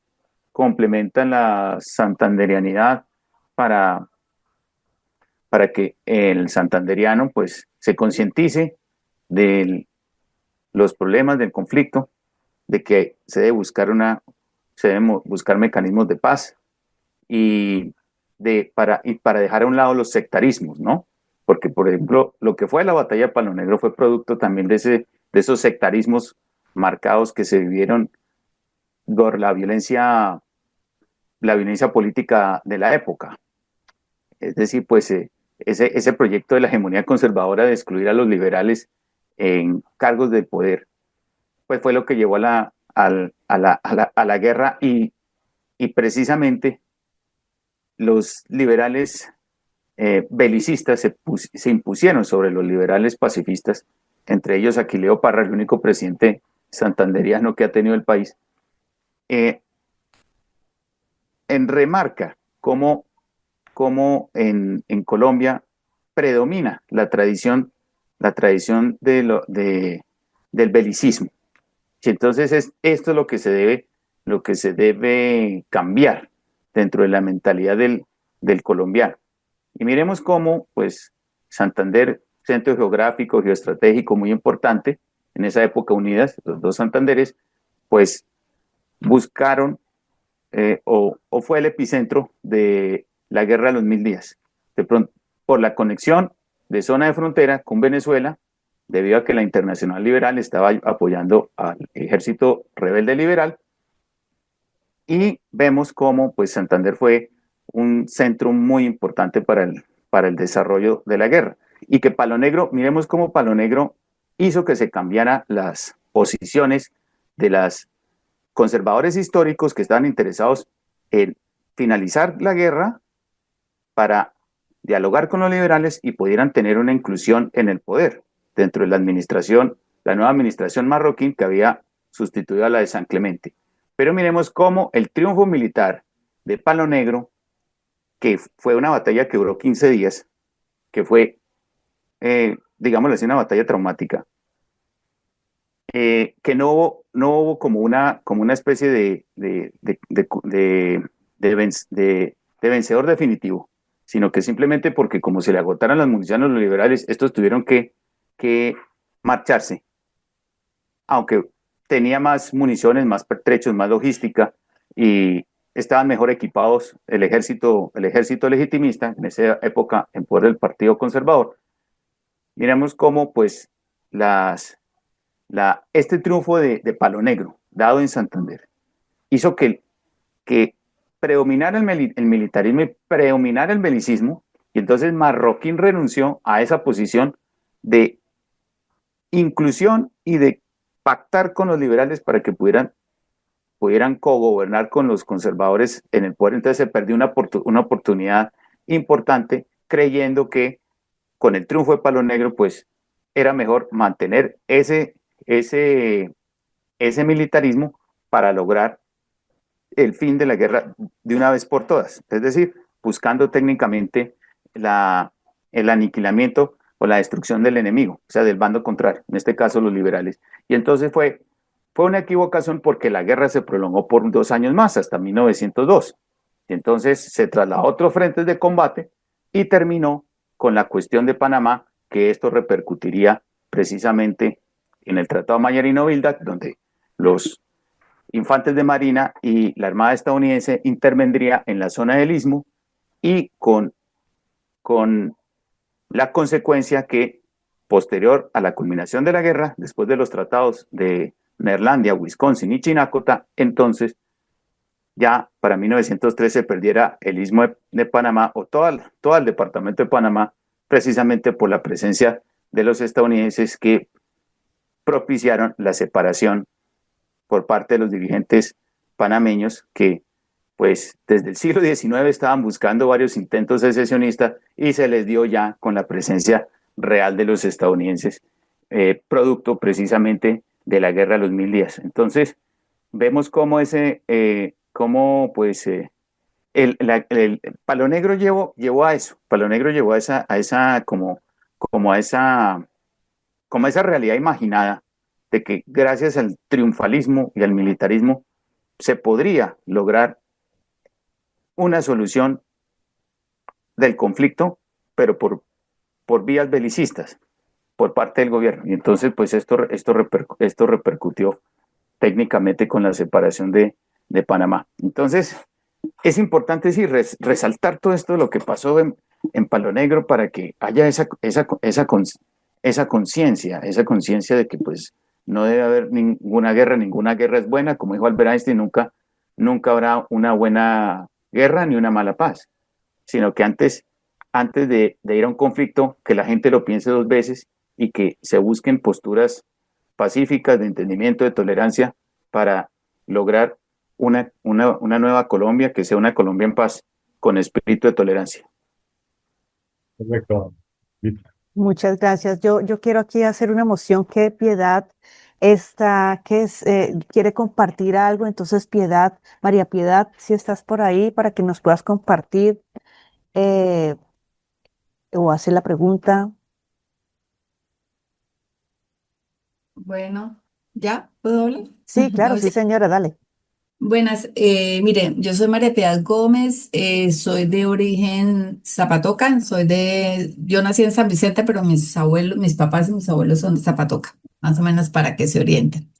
complementa la santanderianidad para, para que el santanderiano pues se concientice de los problemas del conflicto, de que se deben buscar mecanismos de paz y para dejar a un lado los sectarismos, ¿no? Porque, por ejemplo, lo que fue la batalla de Palo Negro fue producto también de esos sectarismos marcados que se vivieron por la violencia política de la época. Es decir, pues ese proyecto de la hegemonía conservadora de excluir a los liberales en cargos de poder, pues fue lo que llevó a la guerra y precisamente los liberales belicistas se impusieron sobre los liberales pacifistas, entre ellos Aquileo Parra, el único presidente santanderiano que ha tenido el país, en remarca cómo en Colombia predomina la tradición del belicismo. Y entonces esto es lo que se debe cambiar dentro de la mentalidad del colombiano. Y miremos cómo, pues, Santander, centro geográfico, geoestratégico muy importante, en esa época unidas, los dos Santanderes, pues buscaron o fue el epicentro de la guerra de los 1000 días. De pronto, por la conexión de zona de frontera con Venezuela, debido a que la Internacional Liberal estaba apoyando al ejército rebelde liberal, y vemos cómo pues Santander fue un centro muy importante para el desarrollo de la guerra. Y que Palo Negro, miremos cómo Palo Negro hizo que se cambiaran las posiciones de los conservadores históricos que estaban interesados en finalizar la guerra para dialogar con los liberales y pudieran tener una inclusión en el poder dentro de la nueva administración marroquí que había sustituido a la de San Clemente. Pero miremos cómo el triunfo militar de Palo Negro, que fue una batalla que duró 15 días, que fue, digámoslo así, una batalla traumática, que no hubo como una especie de vencedor definitivo, sino que simplemente porque como se le agotaron las municiones a los liberales, estos tuvieron que marcharse, aunque tenía más municiones, más pertrechos, más logística y estaban mejor equipados el ejército legitimista, en esa época en poder del Partido Conservador. Miremos cómo pues este triunfo de Palo Negro dado en Santander hizo que predominara el militarismo y predominara el belicismo, y entonces Marroquín renunció a esa posición de inclusión y de pactar con los liberales para que pudieran cogobernar con los conservadores en el poder. Entonces se perdió una oportunidad importante, creyendo que con el triunfo de Palo Negro, pues era mejor mantener ese militarismo para lograr el fin de la guerra de una vez por todas. Es decir, buscando técnicamente el aniquilamiento o la destrucción del enemigo, o sea, del bando contrario, en este caso los liberales. Y entonces fue una equivocación porque la guerra se prolongó por 2 años más, hasta 1902. Y entonces se trasladó a otros frentes de combate y terminó con la cuestión de Panamá, que esto repercutiría precisamente en el Tratado Mallarino-Bildak, donde los infantes de marina y la Armada estadounidense intervendría en la zona del Istmo, y con la consecuencia que, posterior a la culminación de la guerra, después de los tratados de Neerlandia, Wisconsin y Chinacota, entonces ya para 1913 perdiera el Istmo de Panamá o todo el departamento de Panamá, precisamente por la presencia de los estadounidenses que propiciaron la separación por parte de los dirigentes panameños que pues desde el siglo XIX estaban buscando varios intentos secesionistas y se les dio ya con la presencia real de los estadounidenses, producto precisamente de la guerra de los 1000 días. Entonces, vemos cómo cómo pues el Palo Negro llevó a eso. Palo Negro llevó a esa como a esa realidad imaginada de que gracias al triunfalismo y al militarismo se podría lograr una solución del conflicto, pero por vías belicistas, por parte del gobierno. Y entonces, pues esto repercutió técnicamente con la separación de Panamá. Entonces, es importante sí, resaltar todo esto, lo que pasó en Palo Negro, para que haya esa conciencia de que pues no debe haber ninguna guerra es buena, como dijo Albert Einstein, nunca habrá una buena guerra ni una mala paz, sino que antes de ir a un conflicto, que la gente lo piense 2 veces y que se busquen posturas pacíficas de entendimiento, de tolerancia, para lograr una nueva Colombia, que sea una Colombia en paz, con espíritu de tolerancia. Perfecto. Muchas gracias. Yo quiero aquí hacer una moción que Piedad quiere compartir algo. Entonces, Piedad, María Piedad, si estás por ahí para que nos puedas compartir eh, o hacer la pregunta. Bueno, ¿ya puedo hablar? Sí, claro, Ahora sí, sí. señora, dale. Buenas, miren, yo soy María Piedad Gómez, soy de origen Zapatoca, yo nací en San Vicente, pero mis papás y mis abuelos son de Zapatoca, más o menos para que se orienten.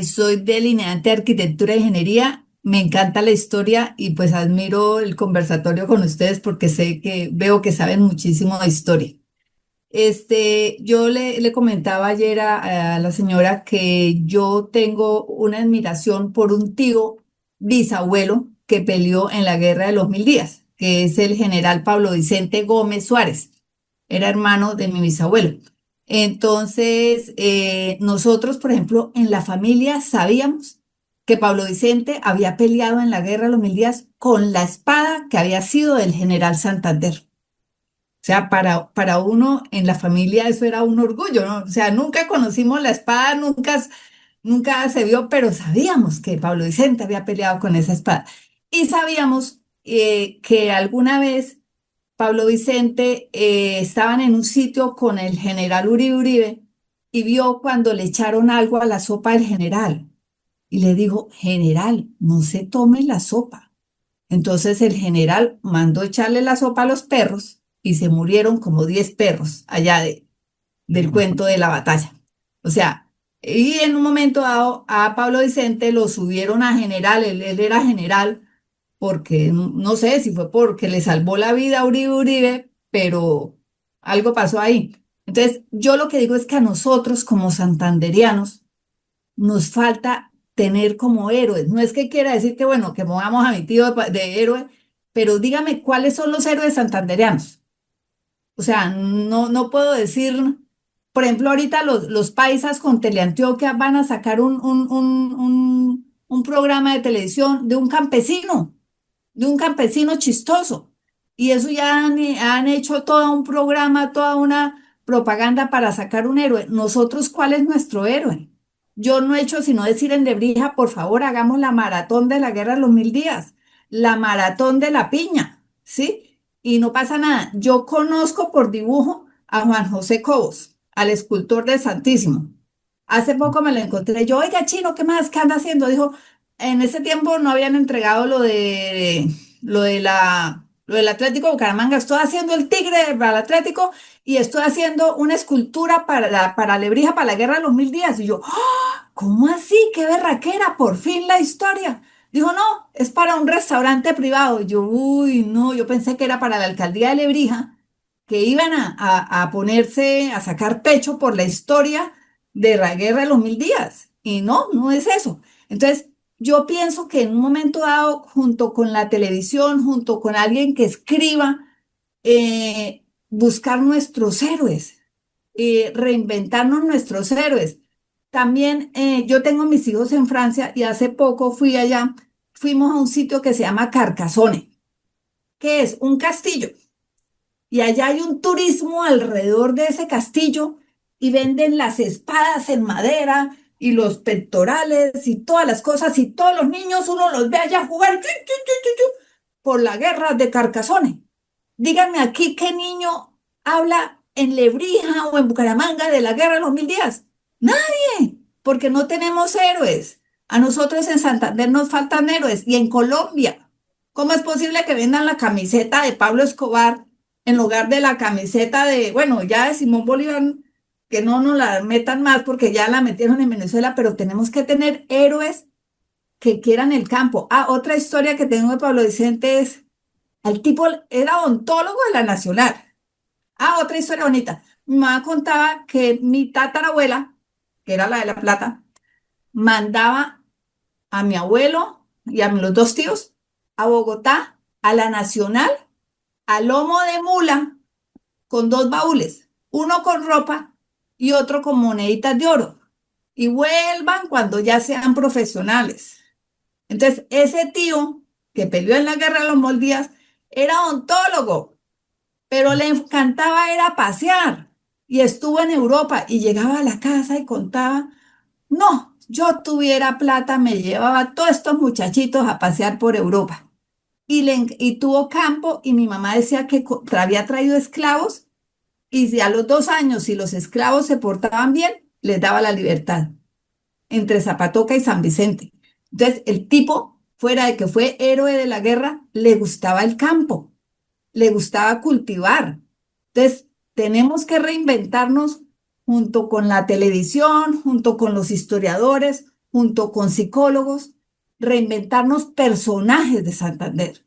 Soy delineante de arquitectura e ingeniería, me encanta la historia y pues admiro el conversatorio con ustedes porque veo que saben muchísimo de historia. Yo le comentaba ayer a la señora que yo tengo una admiración por un tío bisabuelo que peleó en la Guerra de los 1000 días, que es el general Pablo Vicente Gómez Suárez. Era hermano de mi bisabuelo. Entonces, nosotros, por ejemplo, en la familia sabíamos que Pablo Vicente había peleado en la Guerra de los 1000 días con la espada que había sido del general Santander. O sea, para uno en la familia eso era un orgullo, ¿no? O sea, nunca conocimos la espada, nunca se vio, pero sabíamos que Pablo Vicente había peleado con esa espada. Y sabíamos que alguna vez Pablo Vicente estaban en un sitio con el general Uribe Uribe y vio cuando le echaron algo a la sopa del general. Y le dijo, general, no se tome la sopa. Entonces el general mandó echarle la sopa a los perros y se murieron como 10 perros allá del cuento de la batalla. O sea, y en un momento dado a Pablo Vicente lo subieron a general, él era general, porque no sé si fue porque le salvó la vida a Uribe Uribe, pero algo pasó ahí. Entonces, yo lo que digo es que a nosotros como santanderianos, nos falta tener como héroes. No es que quiera decir que, bueno, que pongamos a mi tío de héroe, pero dígame cuáles son los héroes santandereanos. O sea, no puedo decir, por ejemplo, ahorita los paisas con Teleantioquia van a sacar un programa de televisión de un campesino chistoso. Y eso ya han hecho todo un programa, toda una propaganda para sacar un héroe. Nosotros, ¿cuál es nuestro héroe? Yo no he hecho sino decir en Lebrija, por favor, hagamos la maratón de la Guerra de los 1000 días, la maratón de la piña, ¿sí? Y no pasa nada. Yo conozco por dibujo a Juan José Cobos, al escultor del Santísimo. Hace poco me lo encontré. Yo, oiga, chino, ¿qué más? ¿Qué anda haciendo? Dijo, en ese tiempo no habían entregado lo del Atlético de Bucaramanga. Estoy haciendo el tigre para el Atlético y estoy haciendo una escultura para Lebrija, para la Guerra de los 1000 días. Y yo, ¡ah! ¿Cómo así? ¡Qué berraquera! Por fin la historia. Dijo, no, es para un restaurante privado. Y yo, uy, no, yo pensé que era para la alcaldía de Lebrija, que iban a ponerse, a sacar pecho por la historia de la Guerra de los 1000 días. Y no, no es eso. Entonces, yo pienso que en un momento dado, junto con la televisión, junto con alguien que escriba, buscar nuestros héroes, reinventarnos nuestros héroes. También yo tengo mis hijos en Francia y hace poco fui allá, fuimos a un sitio que se llama Carcassonne, que es un castillo. Y allá hay un turismo alrededor de ese castillo y venden las espadas en madera y los pectorales y todas las cosas y todos los niños uno los ve allá jugar por la guerra de Carcassonne. Díganme aquí qué niño habla en Lebrija o en Bucaramanga de la guerra de los 1000 días. Nadie, porque no tenemos héroes. A nosotros en Santander nos faltan héroes y en Colombia. ¿Cómo es posible que vendan la camiseta de Pablo Escobar en lugar de la camiseta de, bueno, ya de Simón Bolívar, que no nos la metan más porque ya la metieron en Venezuela, pero tenemos que tener héroes que quieran el campo? Ah, otra historia que tengo de Pablo Vicente es, el tipo era odontólogo de la Nacional. Ah, otra historia bonita. Mi mamá contaba que mi tatarabuela, que era la de La Plata, mandaba a mi abuelo y a los dos tíos a Bogotá, a la Nacional, a lomo de mula, con dos baúles, uno con ropa y otro con moneditas de oro. Y vuelvan cuando ya sean profesionales. Entonces, ese tío que peleó en la guerra de los Moldías era odontólogo, pero le encantaba era pasear. Y estuvo en Europa y llegaba a la casa y contaba, no, yo tuviera plata, me llevaba a todos estos muchachitos a pasear por Europa. Y tuvo campo y mi mamá decía que había traído esclavos y si a los 2 años, si los esclavos se portaban bien, les daba la libertad entre Zapatoca y San Vicente. Entonces, el tipo, fuera de que fue héroe de la guerra, le gustaba el campo, le gustaba cultivar. Entonces, tenemos que reinventarnos junto con la televisión, junto con los historiadores, junto con psicólogos, reinventarnos personajes de Santander,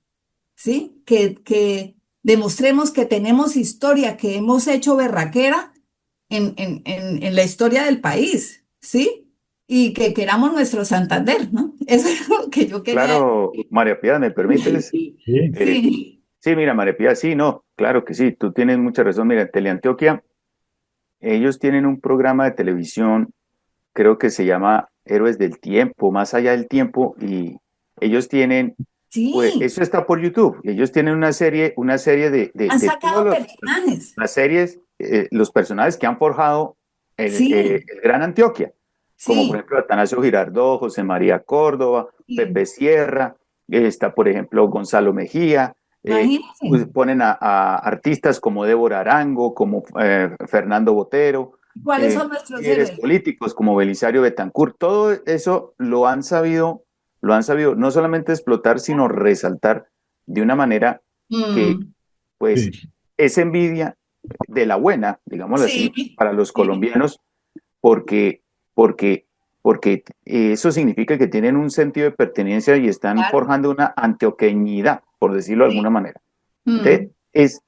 ¿sí? Que demostremos que tenemos historia, que hemos hecho berraquera en la historia del país, ¿sí? Y que queramos nuestro Santander, ¿no? Eso es lo que yo quería Claro, María Pía, ¿me permites? decir. Sí, Sí, Sí, mira, María Pía, sí, no, claro que sí, tú tienes mucha razón. Mira, en Teleantioquia, ellos tienen un programa de televisión, creo que se llama Héroes del Tiempo, Más allá del tiempo, y ellos tienen, pues, sí, eso está por YouTube, ellos tienen una serie han de todos sacado personajes. las series, los personajes que han forjado Sí, el Gran Antioquia, como por sí, ejemplo Atanasio Girardot, José María Córdoba, sí. Pepe Sierra, está por ejemplo Gonzalo Mejía, Imagínense. pues ponen a artistas como Débora Arango, como Fernando Botero, ¿Cuáles son nuestros líderes héroes? políticos como Belisario Betancourt, todo eso lo han sabido no solamente explotar, sino resaltar de una manera que Mm, pues sí, es envidia de la buena, digámoslo sí, así, para los sí, colombianos, porque, porque, porque eso significa que tienen un sentido de pertenencia y están claro, forjando una antioqueñidad, por decirlo de alguna sí. manera. Entonces,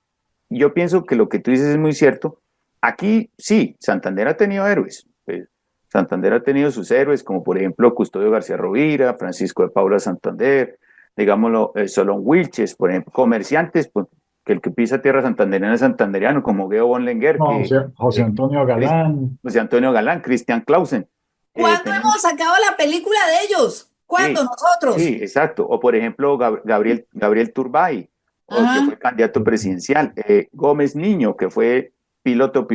Mm, yo pienso que lo que tú dices es muy cierto. Aquí sí, Santander ha tenido héroes. Pues, Santander ha tenido sus héroes, como por ejemplo Custodio García Rovira, Francisco de Paula Santander, digámoslo, Solón Wilches, por ejemplo, comerciantes, pues, que el que pisa tierra santandereana es santanderiano, como Geo Bonlenguer, No, José Antonio Galán. José Antonio Galán, Cristian Clausen. ¿Cuándo Tenemos, hemos sacado la película de ellos? ¿Cuándo sí, nosotros? sí, exacto. O por ejemplo, Gabriel Turbay, o que Ajá, fue candidato presidencial. Gómez Niño, que fue piloto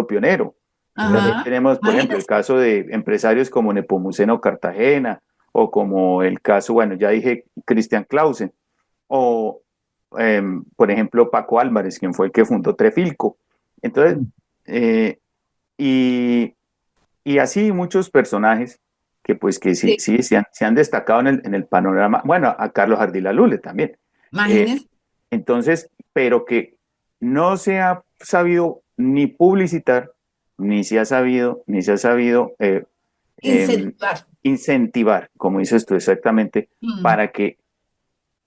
pionero. También ajá. tenemos, por ejemplo, el Imagínense. caso de empresarios como Nepomuceno Cartagena, o como el caso, bueno, ya dije, Cristian Clausen, o por ejemplo, Paco Álvarez, quien fue el que fundó Trefilco. Entonces, eh, y, y así muchos personajes que pues que sí, Sí, sí se han destacado en el panorama, bueno, a Carlos Ardila Lule también. Eh, imagínense. entonces, pero que no se ha sabido ni publicitar, ni se ha sabido em, Incentivar. incentivar, como dices tú exactamente, Mm. para que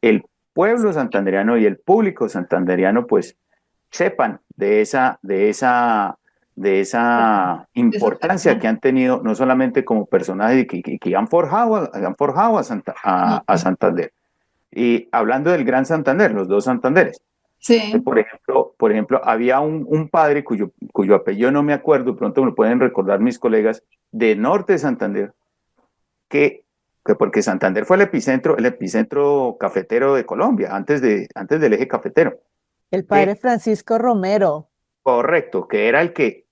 el pueblo santandereano y el público santandereano pues sepan de esa Esa importancia que persona. han tenido no solamente como personajes que han forjado a Mm. Santander. Y hablando del Gran Santander, los dos Santanderes. Sí. Por ejemplo, había un padre cuyo apellido no me acuerdo, de pronto me lo pueden recordar mis colegas, de Norte de Santander, que, que porque Santander fue el epicentro cafetero de Colombia, antes del eje cafetero. El padre Que, Francisco Romero. correcto, que era el que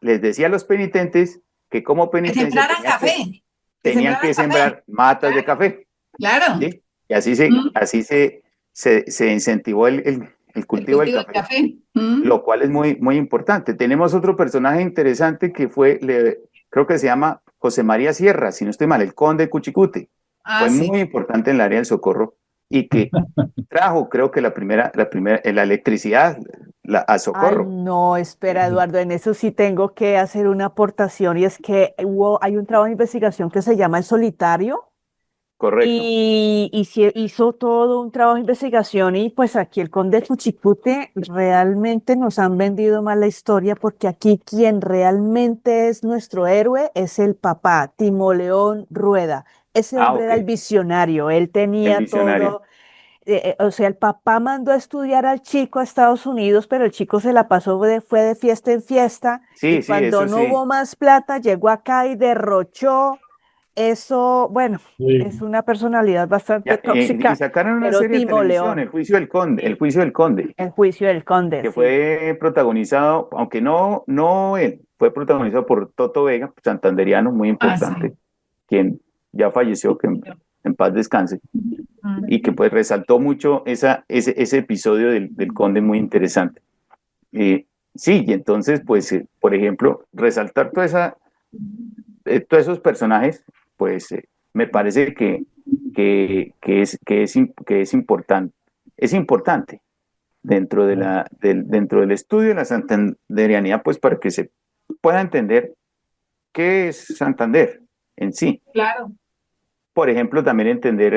les decía a los penitentes que como Que penitencia sembraran café. Que tenían sembraran que café. sembrar matas de Claro. café, Claro. ¿sí? Y Mm. se incentivó el El cultivo del cultivo del café, café. Mm. lo cual es muy, muy importante. Tenemos otro personaje interesante que creo que se llama José María Sierra, si no estoy mal, el conde de Cuchicute. Ah, Fue sí. muy importante en el área del socorro y que trajo, creo que la electricidad a Ay, socorro. no, espera, Eduardo, en eso sí tengo que hacer una aportación y es que hay un trabajo de investigación que se llama El Solitario Correcto. y hizo todo un trabajo de investigación y pues aquí el Conde de Chuchicute realmente nos han vendido mal la historia porque aquí quien realmente es nuestro héroe es el papá, Timoleón Rueda. Ese Ah, hombre ok. era el visionario, él El tenía visionario. todo. O sea, el papá mandó a estudiar al chico a Estados Unidos, pero el chico se la pasó, fue de fiesta en fiesta, y Sí, sí, cuando eso no hubo sí. más plata, llegó acá y derrochó. Eso, bueno, es Sí. una personalidad bastante Y tóxica, sacaron una pero serie de Timo televisión, León, El Juicio del Conde, El sí, Juicio del Conde, el juicio del conde, que sí. fue protagonizado, aunque no él, fue protagonizado por Toto Vega, santanderiano muy Ah, importante, sí. quien ya falleció, que en paz descanse, y que Mm. pues resaltó mucho ese episodio del Conde muy interesante. Eh, sí, y entonces, pues, por ejemplo, resaltar todos esos personajes, pues, me parece que es importante dentro del estudio de la santanderianidad, pues, para que se pueda entender qué es Santander en sí. Claro. Por ejemplo, también entender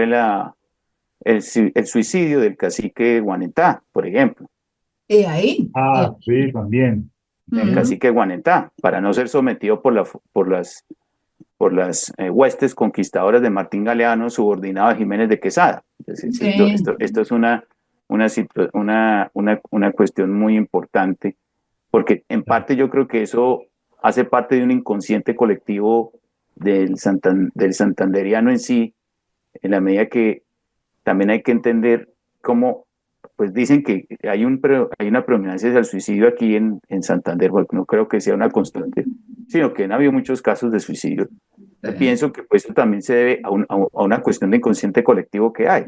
el suicidio del cacique Guanetá, por ejemplo. Ahí. Ah, sí, también. El Mm. cacique Guanetá, para no ser sometido por las huestes conquistadoras de Martín Galeano, subordinado a Jiménez de Quesada. Entonces, Sí. esto es una cuestión muy importante, porque en parte yo creo que eso hace parte de un inconsciente colectivo del santanderiano en sí, en la medida que también hay que entender cómo, pues dicen que hay una predominancia del suicidio aquí en Santander, porque no creo que sea una constante, sino que han habido muchos casos de suicidio. Yo pienso que pues, eso también se debe a una cuestión de inconsciente colectivo que hay,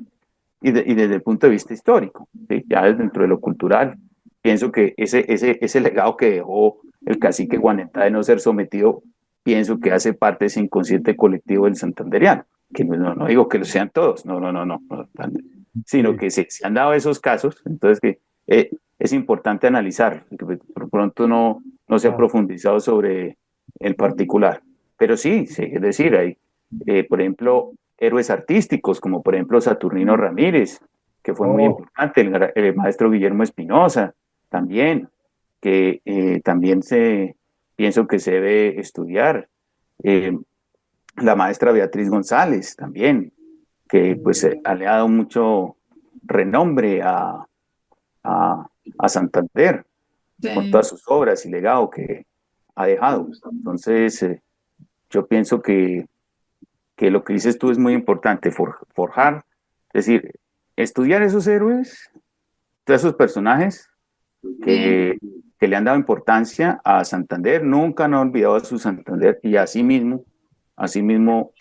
y desde el punto de vista histórico, ¿sí? Ya dentro de lo cultural, pienso que ese legado que dejó el cacique Guanetá de no ser sometido, pienso que hace parte de ese inconsciente colectivo del santanderiano, que no digo que lo sean todos, no, sino Sí. que se han dado esos casos, entonces que es importante analizar, porque por pronto no se ha Ah, profundizado sobre el particular, pero sí, es decir, hay, por ejemplo, héroes artísticos, como por ejemplo Saturnino Ramírez, que fue muy oh, importante, el maestro Guillermo Espinosa, también. que también pienso que se debe estudiar. Eh, la maestra Beatriz González también, que pues le ha dado mucho renombre a Santander por Sí. todas sus obras y legado que ha dejado. Entonces, yo pienso que lo que dices tú es muy importante, forjar, es decir, estudiar esos héroes, todos esos personajes Sí. que le han dado importancia a Santander, nunca han olvidado a su Santander y asimismo, asimismo,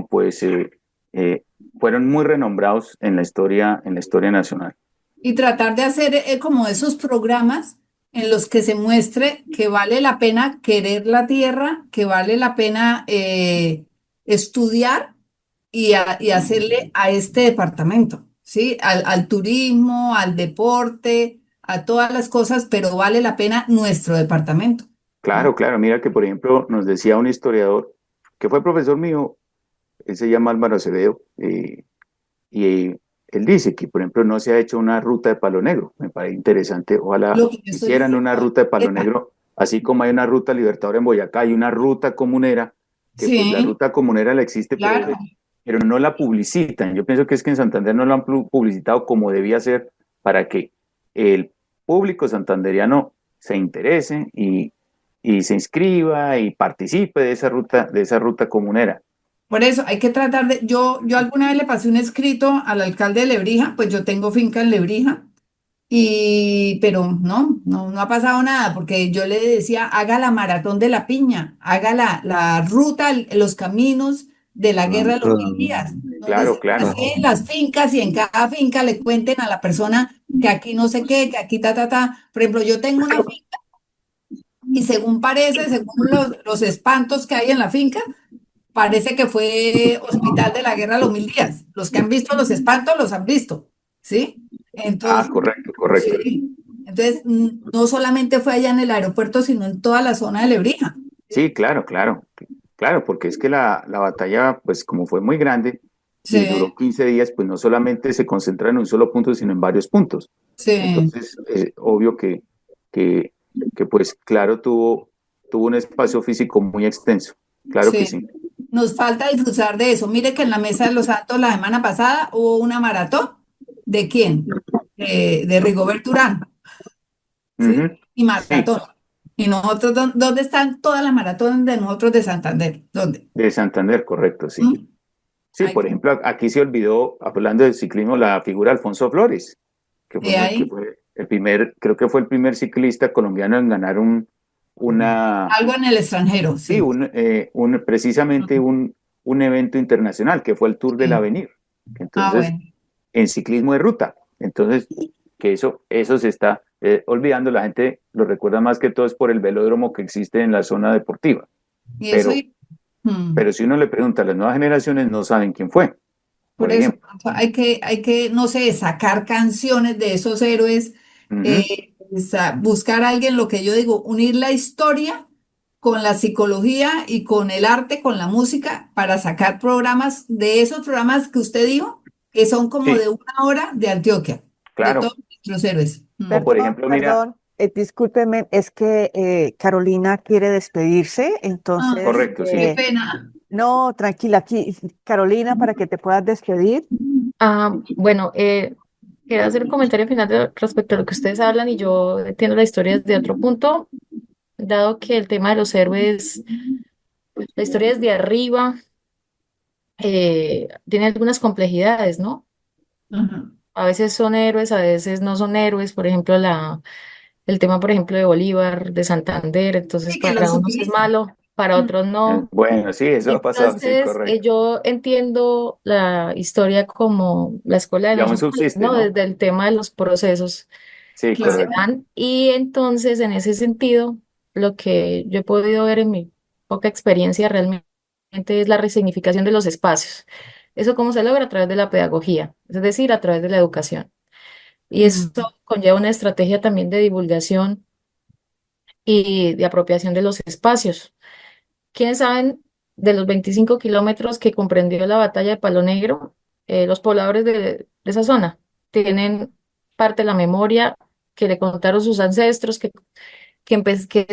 pues eh, fueron muy renombrados en la historia nacional. Y tratar de hacer como esos programas en los que se muestre que vale la pena querer la tierra, que vale la pena estudiar y hacerle a este departamento, ¿sí? Al turismo, al deporte, a todas las cosas, pero vale la pena nuestro departamento, Claro, ¿no? claro, mira que por ejemplo nos decía un historiador que fue profesor mío, él se llama Álvaro Acevedo, y él dice que por ejemplo no se ha hecho una ruta de Palo Negro, me parece interesante, ojalá Lo que yo estoy hicieran diciendo una ruta de Palo ahorita. Negro, así como hay una ruta Libertadora en Boyacá, hay una ruta comunera, que pues la Sí, ruta comunera la existe, claro. pero no la publicitan. Yo pienso que es que en Santander no lo han publicitado como debía ser para que el público santanderiano se interese y se inscriba y participe de esa ruta comunera. Por eso hay que tratar de, yo alguna vez le pasé un escrito al alcalde de Lebrija, pues yo tengo finca en Lebrija, pero no ha pasado nada, porque yo le decía, haga la maratón de la piña, haga la ruta, los caminos de la guerra de los 1000 días, donde Claro, se claro. paseen las fincas y en cada finca le cuenten a la persona que aquí no sé qué, que aquí ta. Por ejemplo, yo tengo una finca y según parece, según los espantos que hay en la finca, parece que fue hospital de la guerra de los 1000 días. Los que han visto los espantos los han visto, ¿sí? Ah, Entonces, correcto, correcto. sí. Entonces, no solamente fue allá en el aeropuerto, sino en toda la zona de Lebrija. Sí, claro, claro, claro, porque es que la batalla, pues como fue muy grande y Sí, duró 15 días, pues no solamente se concentra en un solo punto, sino en varios puntos. sí, Entonces, es obvio que, que, pues claro, tuvo un espacio físico muy extenso. Claro que sí. sí. Nos falta disfrutar de eso. Mire que en la Mesa de los Santos la semana pasada hubo una maratón. ¿De quién? De Rigoberto Urán, ¿sí? Ujú. Y Sí, maratón. ¿Y nosotros dónde están todas las maratones de nosotros de Santander? ¿Dónde? de Santander, correcto, sí. ¿Mm? Sí, Hay por que- ejemplo, aquí se olvidó, hablando del ciclismo, la figura de Alfonso Flores, que ahí fue el primer, creo que fue el primer ciclista colombiano en ganar una, algo en el extranjero, sí, sí. precisamente un evento internacional, que fue el Tour del Sí. Avenir. Ah, Entonces, bueno. en ciclismo de ruta. Entonces, que eso se está olvidando, la gente lo recuerda más que todo es por el velódromo que existe en la zona deportiva. Y eso, Pero, mm, pero si uno le pregunta a las nuevas generaciones, no saben quién fue, por por eso ejemplo. hay que, no sé, sacar canciones de esos héroes, Ujú. buscar a alguien, lo que yo digo, unir la historia con la psicología y con el arte, con la música, para sacar programas de esos programas que usted dijo, que son como Sí, de 1 hora de Antioquia, de claro. todos nuestros héroes. O por Perdón, ejemplo, mira, perdón, discúlpeme, es que Carolina quiere despedirse, entonces, Ay, correcto, qué sí. pena. no, tranquila, aquí, Carolina, para que te puedas despedir. Bueno, quería hacer un comentario final respecto a lo que ustedes hablan y yo entiendo la historia desde otro punto, dado que el tema de los héroes, la historia desde arriba, tiene algunas complejidades, ¿no? Ajá. A veces son héroes, a veces no son héroes, por ejemplo, el tema, por ejemplo, de Bolívar, de Santander, entonces Sí, que los para unos es utilizan. malo, para otros no. Bueno, sí, eso ha pasado, sí, Entonces, correcto. yo entiendo la historia como la escuela de Y los aún humanos, subsiste, ¿no? ¿no? Desde el tema de los procesos Sí, que se correcto. Claro. dan. Y entonces, en ese sentido, lo que yo he podido ver en mi poca experiencia realmente es la resignificación de los espacios. ¿Eso cómo se logra? A través de la pedagogía, es decir, a través de la educación. Y eso Mm. conlleva una estrategia también de divulgación y de apropiación de los espacios. ¿Quiénes saben de los 25 kilómetros que comprendió la batalla de Palo Negro? Los pobladores de esa zona tienen parte de la memoria que le contaron sus ancestros, que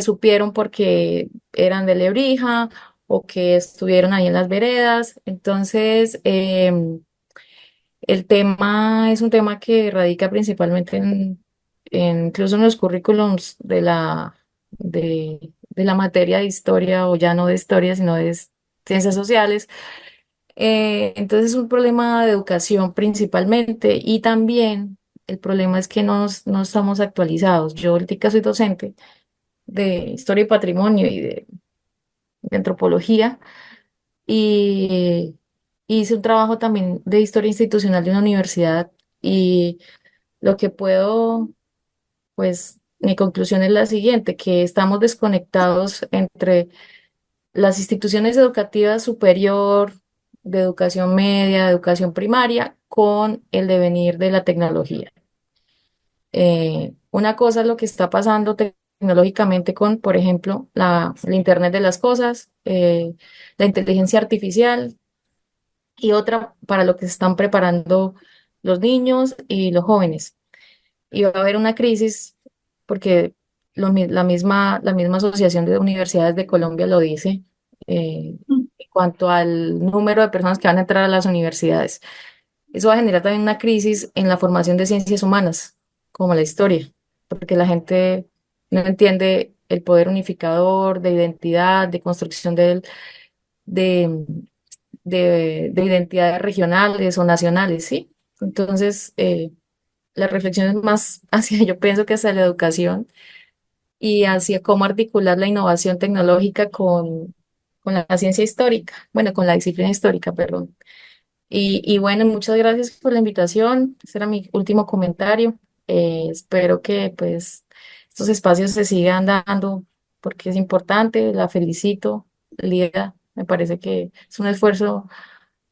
supieron porque eran de Lebrija o que estuvieron ahí en las veredas. Entonces, el tema es un tema que radica principalmente incluso en los currículums de la materia de historia, o ya no de historia, sino de ciencias sociales. Entonces es un problema de educación principalmente, y también el problema es que no estamos actualizados. Yo ahorita soy docente de historia y patrimonio y de antropología, y hice un trabajo también de historia institucional de una universidad, y lo que puedo, pues mi conclusión es la siguiente: que estamos desconectados entre las instituciones educativas superior, de educación media, de educación primaria, con el devenir de la tecnología. Una cosa es lo que está pasando tecnológicamente con, por ejemplo, el Internet de las cosas, la inteligencia artificial, y otra para lo que se están preparando los niños y los jóvenes. Y va a haber una crisis porque la misma Asociación de Universidades de Colombia lo dice, en cuanto al número de personas que van a entrar a las universidades. Eso va a generar también una crisis en la formación de ciencias humanas, como la historia, porque la gente no entiende el poder unificador de identidad, de construcción de, de identidades regionales o nacionales, ¿sí? Entonces, la reflexión es más hacia, yo pienso que hacia la educación y hacia cómo articular la innovación tecnológica con la ciencia histórica, bueno, con la disciplina histórica, perdón. Y bueno, muchas gracias por la invitación. Ese era mi último comentario. Espero que pues estos espacios se sigan dando porque es importante. La felicito, Lida. Me parece que es un esfuerzo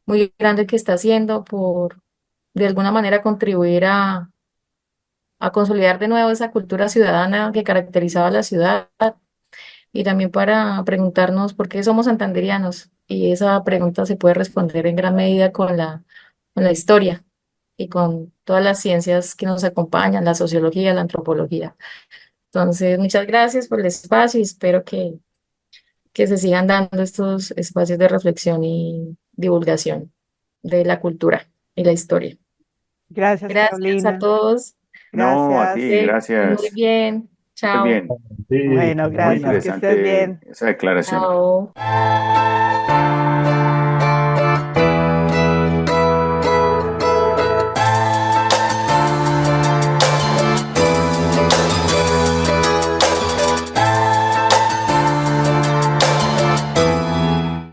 muy grande que está haciendo por de alguna manera contribuir a consolidar de nuevo esa cultura ciudadana que caracterizaba la ciudad, y también para preguntarnos por qué somos santanderianos. Y esa pregunta se puede responder en gran medida con la historia y con todas las ciencias que nos acompañan, la sociología, la antropología. Entonces, muchas gracias por el espacio y espero que se sigan dando estos espacios de reflexión y divulgación de la cultura y la historia. Gracias, Gracias a Carolina. todos. No, a ti, Gracias. Muy gracias. bien. Muy Chao. bien. Sí, Bueno, Muy gracias, Carolina. que estés interesante bien. esa declaración. Chao.